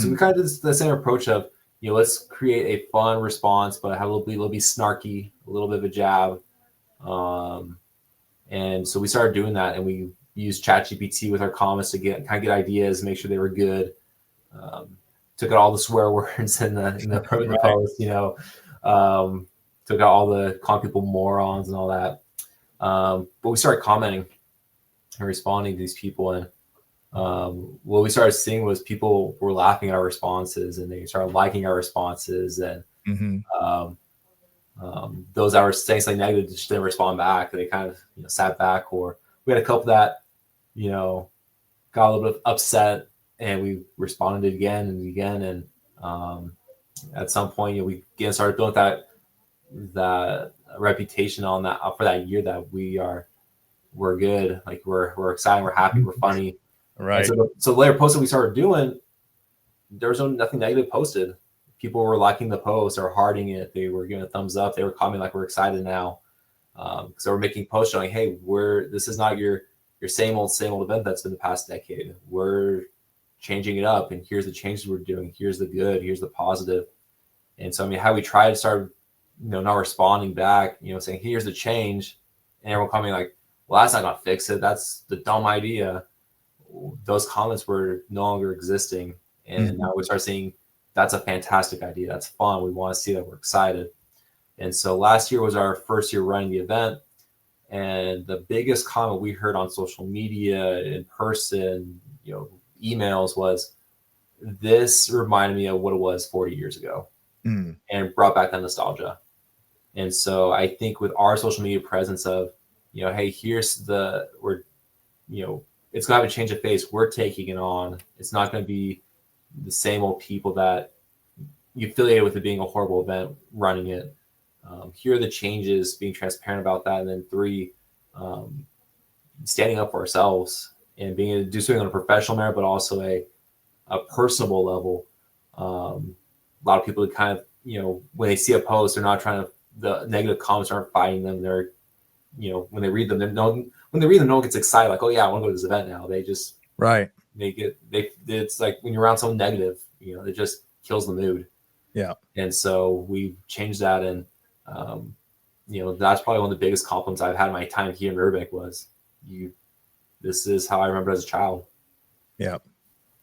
[SPEAKER 3] so we kind of did the same approach of, let's create a fun response, but have a little bit snarky, a little bit of a jab. And so we started doing that, and we used ChatGPT with our comments to get ideas, make sure they were good. Took out all the swear words in the post, took out all the calling people morons and all that. But we started commenting and responding to these people, and what we started seeing was people were laughing at our responses, and they started liking our responses, and those that were saying something negative just didn't respond back. They kind of sat back, or we had a couple that got a little bit upset, and we responded again and again, and At some point, we again started building that reputation on that for that year that we're good, like we're excited, we're happy, we're funny.
[SPEAKER 2] Right.
[SPEAKER 3] And so the later posts that we started doing, there was nothing negative posted. People were liking the post or hearting it. They were giving a thumbs up. They were commenting like, we're excited now. So we're making posts showing, hey, this is not your same old event that's been the past decade. We're changing it up, and here's the changes we're doing. Here's the good. Here's the positive. And so, I mean, how we try to start, not responding back, saying, here's the change, and everyone coming like, well, that's not gonna fix it. That's the dumb idea. Those comments were no longer existing, and now we start seeing that's a fantastic idea. That's fun. We want to see that. We're excited. And so last year was our first year running the event. And the biggest comment we heard on social media, in person, emails was, this reminded me of what it was 40 years ago, and brought back that nostalgia. And so I think with our social media presence of, hey, it's going to have a change of face. We're taking it on. It's not going to be the same old people that you affiliated with it being a horrible event running it. Here are the changes, being transparent about that. And then 3, standing up for ourselves and being able to do something on a professional manner, but also a personable level. A lot of people kind of, when they see a post, they're not trying to, the negative comments aren't fighting them. They're, when they read them, no one gets excited. Like, oh yeah, I want to go to this event now. They just,
[SPEAKER 2] right.
[SPEAKER 3] It's like when you're around someone negative, it just kills the mood.
[SPEAKER 2] Yeah. And
[SPEAKER 3] so we changed that. And, that's probably one of the biggest compliments I've had in my time here in Riverbank was, this is how I remember as a child.
[SPEAKER 2] Yeah.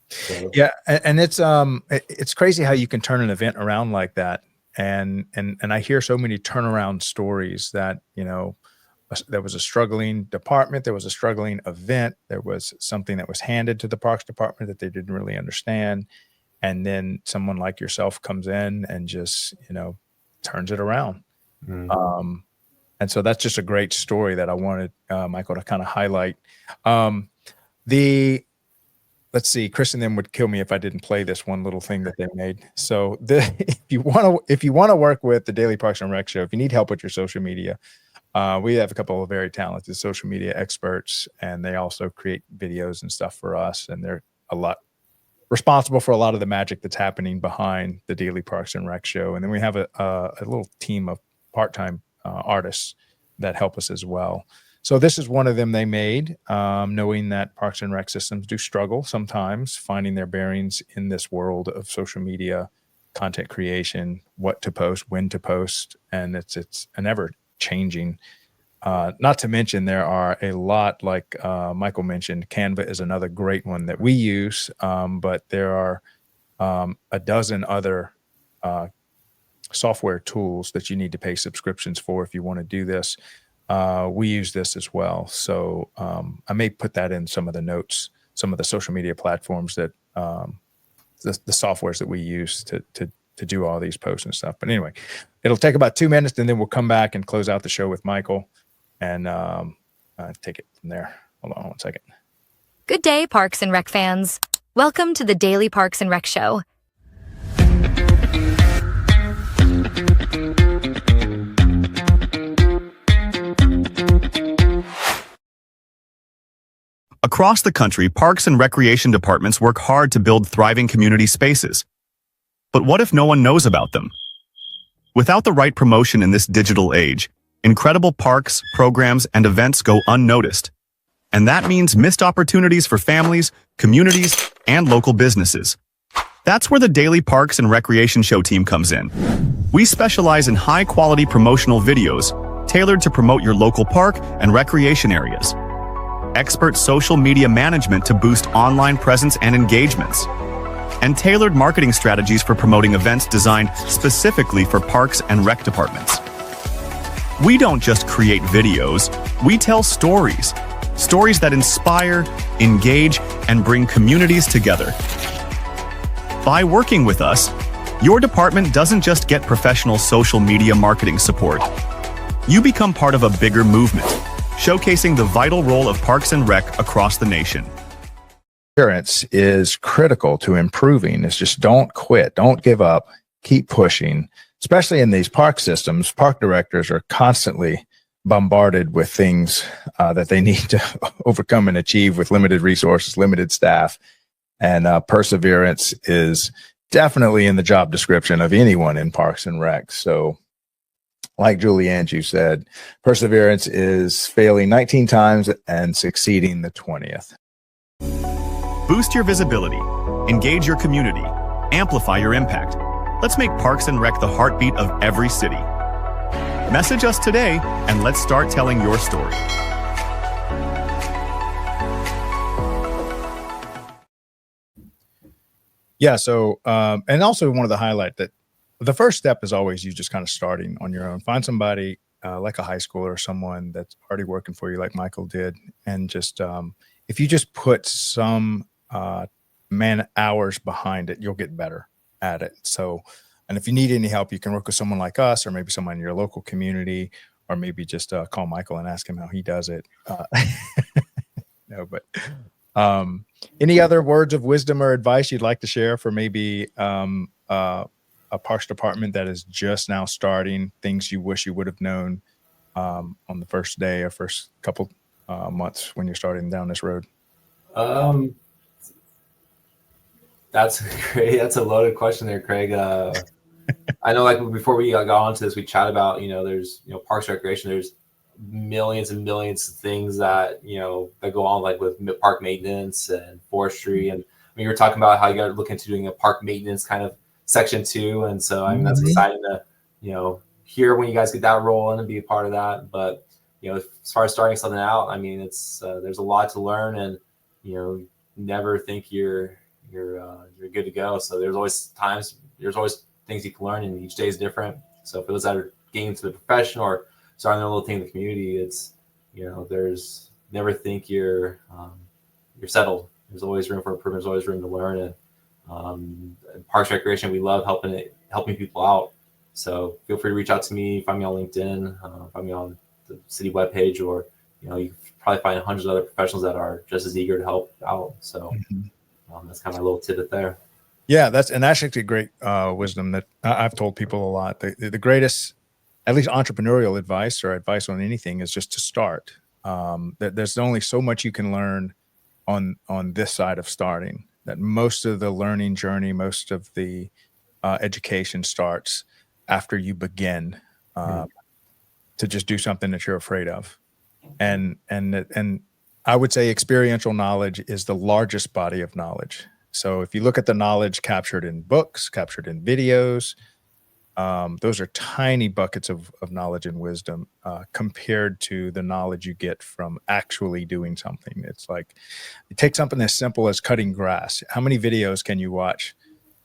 [SPEAKER 2] So. Yeah. And it's crazy how you can turn an event around like that. And I hear so many turnaround stories that, there was a struggling department, there was a struggling event, there was something that was handed to the parks department that they didn't really understand. And then someone like yourself comes in and just, turns it around. And so that's just a great story that I wanted Michael to kind of highlight. Let's see, Chris and them would kill me if I didn't play this one little thing that they made. So if you want to work with the Daily Parks and Rec Show, if you need help with your social media, we have a couple of very talented social media experts, and they also create videos and stuff for us. And they're responsible for a lot of the magic that's happening behind the Daily Parks and Rec Show. And then we have a little team of part-time artists that help us as well. So this is one of them they made, knowing that Parks and Rec systems do struggle sometimes finding their bearings in this world of social media, content creation, what to post, when to post, and it's an ever changing. Not to mention there are a lot, like Michael mentioned, Canva is another great one that we use, but there are a dozen other software tools that you need to pay subscriptions for if you want to do this. We use this as well. So I may put that in some of the notes, some of the social media platforms that the softwares that we use to do all these posts and stuff. But anyway, it'll take about 2 minutes, and then we'll come back and close out the show with Michael and take it from there. Hold on one second.
[SPEAKER 4] Good day, Parks and Rec fans. Welcome to the Daily Parks and Rec Show.
[SPEAKER 5] Across the country, parks and recreation departments work hard to build thriving community spaces. But what if no one knows about them? Without the right promotion in this digital age, incredible parks, programs, and events go unnoticed. And that means missed opportunities for families, communities, and local businesses. That's where the Daily Parks and Recreation Show team comes in. We specialize in high-quality promotional videos tailored to promote your local park and recreation areas. Expert social media management to boost online presence and engagements, and tailored marketing strategies for promoting events designed specifically for parks and rec departments. We don't just create videos, we tell stories. Stories that inspire, engage, and bring communities together. By working with us, your department doesn't just get professional social media marketing support. You become part of a bigger movement, showcasing the vital role of Parks and Rec across the nation.
[SPEAKER 2] perseverance is critical to improving. It's just don't quit, don't give up, keep pushing. Especially in these park systems, park directors are constantly bombarded with things that they need to overcome and achieve with limited resources, limited staff. And perseverance is definitely in the job description of anyone in Parks and Rec. So like Julie Angie said, perseverance is failing 19 times and succeeding the 20th.
[SPEAKER 5] Boost your visibility, engage your community, amplify your impact. Let's make Parks and Rec the heartbeat of every city. Message us today and let's start telling your story.
[SPEAKER 2] Yeah. So, and also want to highlight that the first step is always you just kind of starting on your own. Find somebody like a high schooler or someone that's already working for you, like Michael did. And just, if you just put some man hours behind it, you'll get better at it. So, and if you need any help, you can work with someone like us, or maybe someone in your local community, or maybe just call Michael and ask him how he does it. No, but any other words of wisdom or advice you'd like to share for maybe a parks department that is just now starting, things you wish you would have known on the first day or first couple months when you're starting down this road?
[SPEAKER 3] That's great. That's a loaded question there, Craig. I know, like, before we got onto this, we chat about, there's, parks and recreation, there's millions and millions of things that, that go on, like with park maintenance and forestry. And I mean, you were talking about how you got to look into doing a park maintenance kind of section too. And so, I mean, that's exciting to, hear when you guys get that role in and be a part of that. But, as far as starting something out, I mean, it's, there's a lot to learn, and, never think you're good to go. So there's always things you can learn, and each day is different. So for those that are getting into the profession or starting their little thing in the community, it's, there's never think you're settled. There's always room for improvement. There's always room to learn. And Parks Recreation, we love helping people out. So feel free to reach out to me, find me on LinkedIn, find me on the city webpage, or, you can probably find hundreds of other professionals that are just as eager to help out. So that's kind of my little tidbit there.
[SPEAKER 2] Yeah, that's actually great wisdom that I've told people a lot. The greatest, at least entrepreneurial advice or advice on anything, is just to start. There's only so much you can learn on this side of starting. That most of the learning journey, most of the education starts after you begin to just do something that you're afraid of. And I would say experiential knowledge is the largest body of knowledge. So if you look at the knowledge captured in books, captured in videos, those are tiny buckets of knowledge and wisdom compared to the knowledge you get from actually doing something. It's like, you take something as simple as cutting grass. How many videos can you watch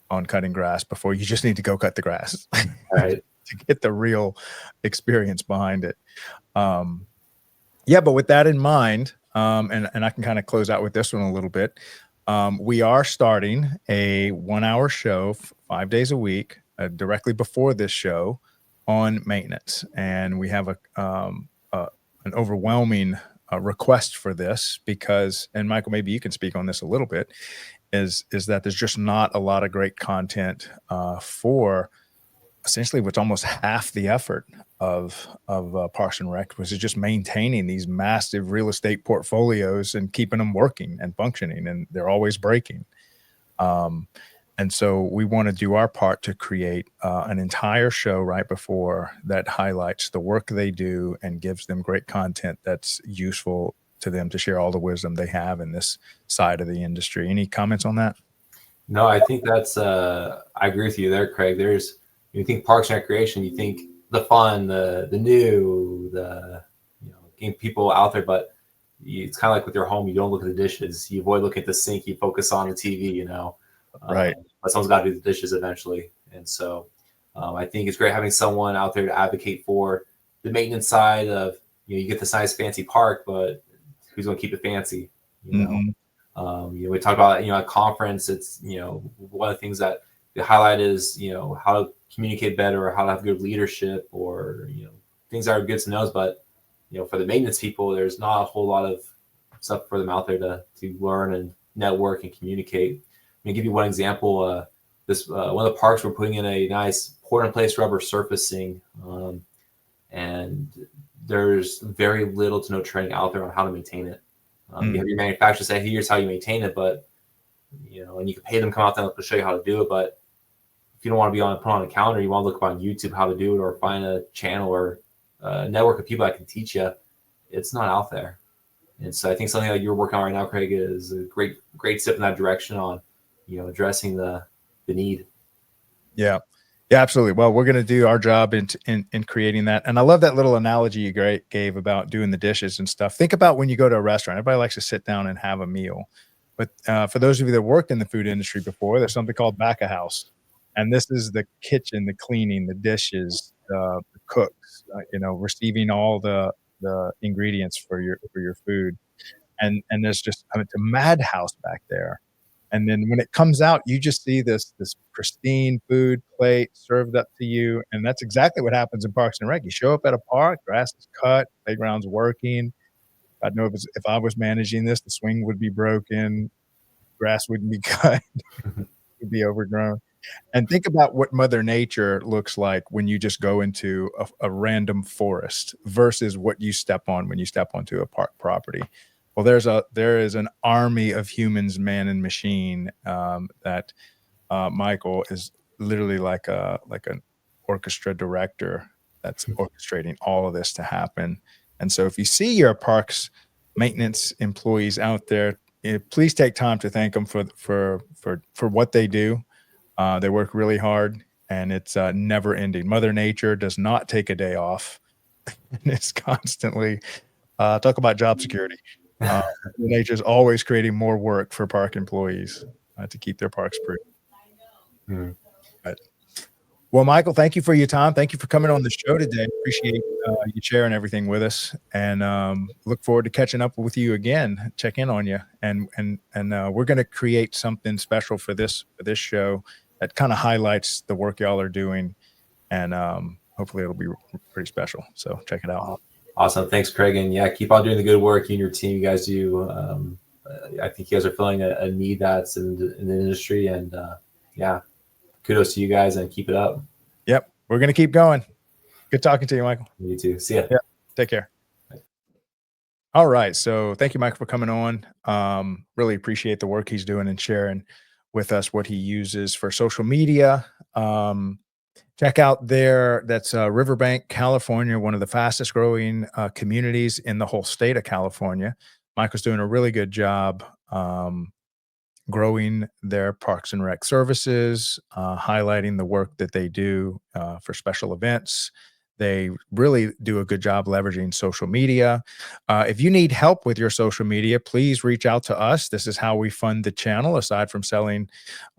[SPEAKER 2] on cutting grass before you just need to go cut the grass?
[SPEAKER 3] Right.
[SPEAKER 2] To get the real experience behind it. Yeah, but with that in mind, and I can kind of close out with this one a little bit. We are starting a 1-hour show 5 days a week directly before this show on maintenance. And we have an overwhelming request for this because, and Michael, maybe you can speak on this a little bit, is that there's just not a lot of great content for essentially what's almost half the effort of Parks and Rec, which is just maintaining these massive real estate portfolios and keeping them working and functioning, and they're always breaking. And so we want to do our part to create an entire show right before that highlights the work they do and gives them great content that's useful to them to share all the wisdom they have in this side of the industry. Any comments on that?
[SPEAKER 3] No, I think that's, I agree with you there, Craig. You think Parks and Recreation, you think the fun, the new, getting people out there, but it's kind of like with your home, you don't look at the dishes. You avoid looking at the sink, you focus on the TV, Right. But someone's got to do the dishes eventually. And so I think it's great having someone out there to advocate for the maintenance side of, you get this nice fancy park, but who's going to keep it fancy? We talk about, at conference, it's, one of the things that the highlight is, how to communicate better, or how to have good leadership, or, things that are good to know. But, for the maintenance people, there's not a whole lot of stuff for them out there to learn and network and communicate. Let me give you one example. One of the parks, we're putting in a nice pour-in-place rubber surfacing, and there's very little to no training out there on how to maintain it. You have your manufacturer say, here's how you maintain it, but and you can pay them to come out there and show you how to do it. But if you don't want to put on a calendar, you want to look up on YouTube how to do it, or find a channel or a network of people that can teach you. It's not out there. And so I think something that you're working on right now, Craig, is a great step in that direction on, addressing the need.
[SPEAKER 2] Yeah. Yeah, absolutely. Well, we're going to do our job in creating that. And I love that little analogy you gave about doing the dishes and stuff. Think about when you go to a restaurant, everybody likes to sit down and have a meal. But for those of you that worked in the food industry before, there's something called back of house. And this is the kitchen, the cleaning, the dishes, the cooks, receiving all the ingredients for your food. And there's just, it's a madhouse back there. And then when it comes out, you just see this pristine food plate served up to you. And that's exactly what happens in Parks and Rec. You show up at a park, grass is cut, playground's working. I know if I was managing this, the swing would be broken, grass wouldn't be cut, it would be overgrown. And think about what Mother Nature looks like when you just go into a random forest versus what you step on when you step onto a park property. Well, there is an army of humans, man and machine, that Michael is literally like an orchestra director that's orchestrating all of this to happen. And so if you see your parks maintenance employees out there, please take time to thank them for what they do. They work really hard, and it's never ending. Mother Nature does not take a day off. And it's constantly talk about job security. Nature is always creating more work for park employees to keep their parks pretty. But, well, Michael, thank you for your time. Thank you for coming on the show today. Appreciate you sharing everything with us, and look forward to catching up with you again. Check in on you, and we're going to create something special for this show that kind of highlights the work y'all are doing, and hopefully it'll be pretty special. So check it out.
[SPEAKER 3] Awesome. Thanks, Craig. And yeah, keep on doing the good work you and your team. You guys do. I think you guys are filling a need that's in the industry. And yeah, kudos to you guys, and keep it up.
[SPEAKER 2] Yep. We're going to keep going. Good talking to you, Michael.
[SPEAKER 3] You too. See ya.
[SPEAKER 2] Yeah. Take care. Bye. All right. So thank you, Michael, for coming on. Really appreciate the work he's doing and sharing with us what he uses for social media. Check out that's Riverbank, California, one of the fastest growing communities in the whole state of California. Michael's doing a really good job growing their Parks and Rec services, highlighting the work that they do for special events. They really do a good job leveraging social media. If you need help with your social media, please reach out to us. This is how we fund the channel, aside from selling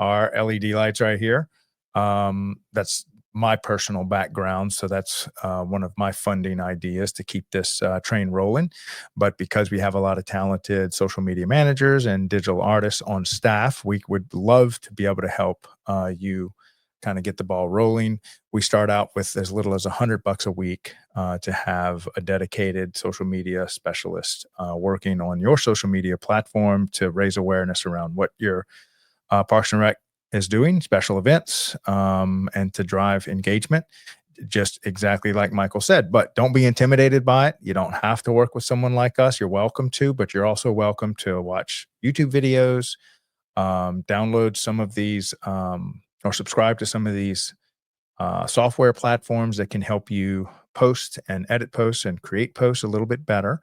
[SPEAKER 2] our LED lights right here. That's my personal background. So that's one of my funding ideas to keep this train rolling. But because we have a lot of talented social media managers and digital artists on staff, we would love to be able to help you kind of get the ball rolling. We start out with as little as $100 a week to have a dedicated social media specialist working on your social media platform to raise awareness around what your Parks and Rec is doing, special events, and to drive engagement, just exactly like Michael said. But don't be intimidated by it. You don't have to work with someone like us. You're welcome to, but you're also welcome to watch YouTube videos, download some of these, or subscribe to some of these software platforms that can help you post and edit posts and create posts a little bit better.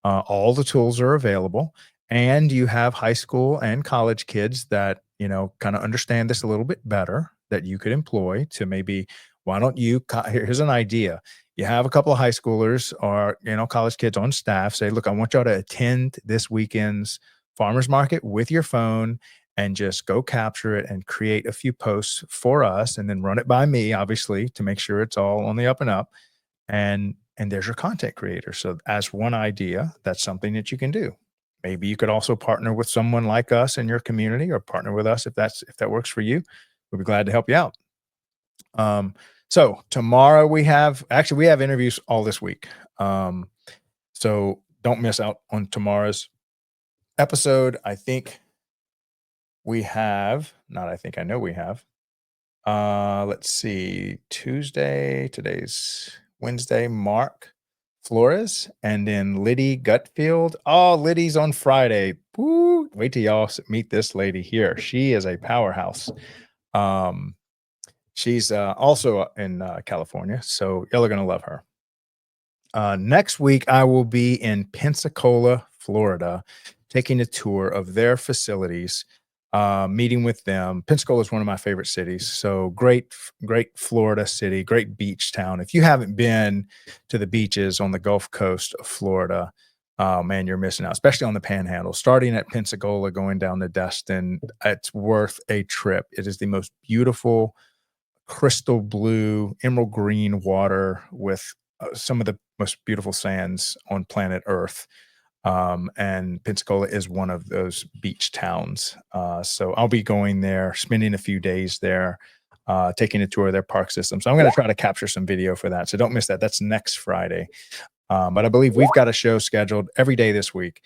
[SPEAKER 2] All the tools are available, and you have high school and college kids that kind of understand this a little bit better, that you could employ to maybe, why don't you, here's an idea. You have a couple of high schoolers or, college kids on staff, say, look, I want y'all to attend this weekend's farmer's market with your phone and just go capture it and create a few posts for us, and then run it by me, obviously, to make sure it's all on the up and up. And there's your content creator. So as one idea, that's something that you can do. Maybe you could also partner with someone like us in your community, or partner with us if that works for you. We'll be glad to help you out. So tomorrow we have interviews all this week. So don't miss out on tomorrow's episode. I think we have, not I think I know we have, let's see, Tuesday, today's Wednesday, Mark Flores, and then Liddy Gutfield. Oh, Liddy's on Friday. Woo, wait till y'all meet this lady here. She is a powerhouse. She's also in California, so y'all are going to love her. Next week, I will be in Pensacola, Florida, taking a tour of their facilities, meeting with them. Pensacola is one of my favorite cities. So great Florida city, great beach town. If you haven't been to the beaches on the Gulf Coast of Florida, man, you're missing out, especially on the Panhandle. Starting at Pensacola, going down to Destin, it's worth a trip. It is the most beautiful, crystal blue, emerald green water with some of the most beautiful sands on planet Earth. And Pensacola is one of those beach towns. So I'll be going there, spending a few days there, taking a tour of their park system. So I'm going to try to capture some video for that. So don't miss that. That's next Friday. But I believe we've got a show scheduled every day this week,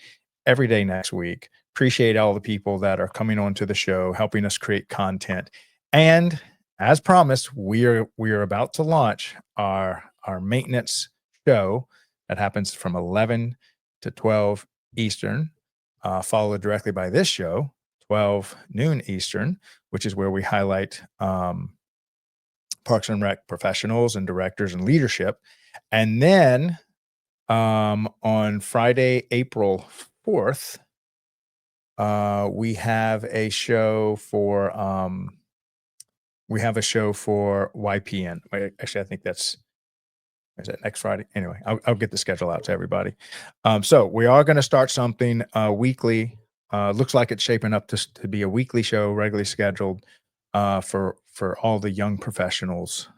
[SPEAKER 2] every day next week. Appreciate all the people that are coming on to the show, helping us create content. And as promised, we are about to launch our maintenance show that happens from 11 to 12 Eastern, followed directly by this show, 12 noon Eastern, which is where we highlight Parks and Rec professionals and directors and leadership. And then on Friday, April 4th, we have a show for YPN. Actually, I think is that next Friday? Anyway, I'll get the schedule out to everybody. So we are going to start something weekly. Looks like it's shaping up to be a weekly show, regularly scheduled for all the young professionals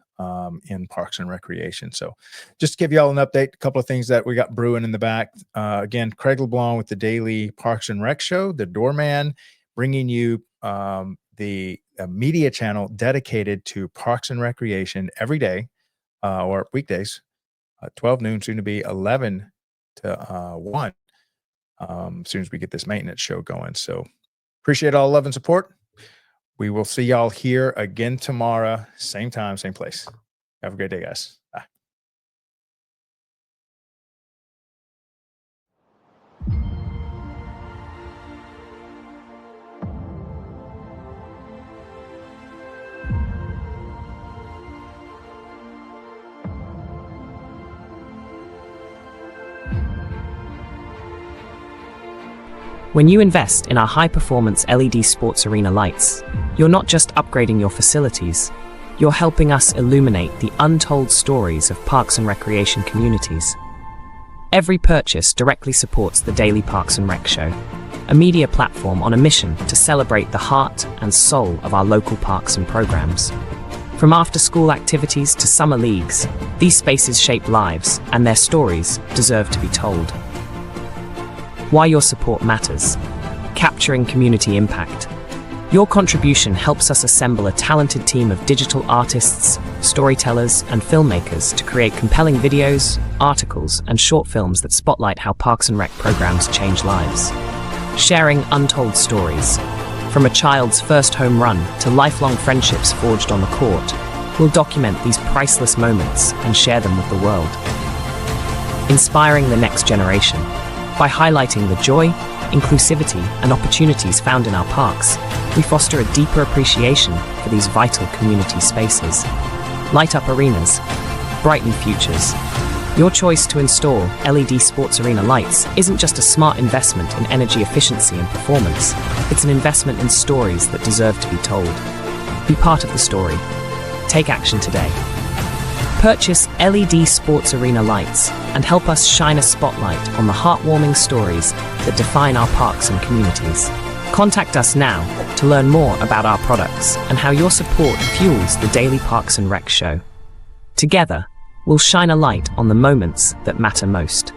[SPEAKER 2] in Parks and Recreation. So just to give you all an update, a couple of things that we got brewing in the back. Again, Craig LeBlanc with the daily Parks and Rec show, the Doorman, bringing you the media channel dedicated to Parks and Recreation every day, or weekdays, 12 noon, soon to be 11 to 1, as soon as we get this maintenance show going. So appreciate all the love and support. We will see y'all here again tomorrow, same time, same place. Have a great day, guys. Bye.
[SPEAKER 6] When you invest in our high-performance LED sports arena lights, you're not just upgrading your facilities, you're helping us illuminate the untold stories of Parks and Recreation communities. Every purchase directly supports the Daily Parks and Rec Show, a media platform on a mission to celebrate the heart and soul of our local parks and programs. From after-school activities to summer leagues, these spaces shape lives, and their stories deserve to be told. Why your support matters. Capturing community impact. Your contribution helps us assemble a talented team of digital artists, storytellers, and filmmakers to create compelling videos, articles, and short films that spotlight how Parks and Rec programs change lives. Sharing untold stories. From a child's first home run to lifelong friendships forged on the court, we'll document these priceless moments and share them with the world. Inspiring the next generation. By highlighting the joy, inclusivity, and opportunities found in our parks, we foster a deeper appreciation for these vital community spaces. Light up arenas, brighten futures. Your choice to install LED sports arena lights isn't just a smart investment in energy efficiency and performance, it's an investment in stories that deserve to be told. Be part of the story. Take action today. Purchase LED sports arena lights and help us shine a spotlight on the heartwarming stories that define our parks and communities. Contact us now to learn more about our products and how your support fuels the Daily Parks and Rec Show. Together, we'll shine a light on the moments that matter most.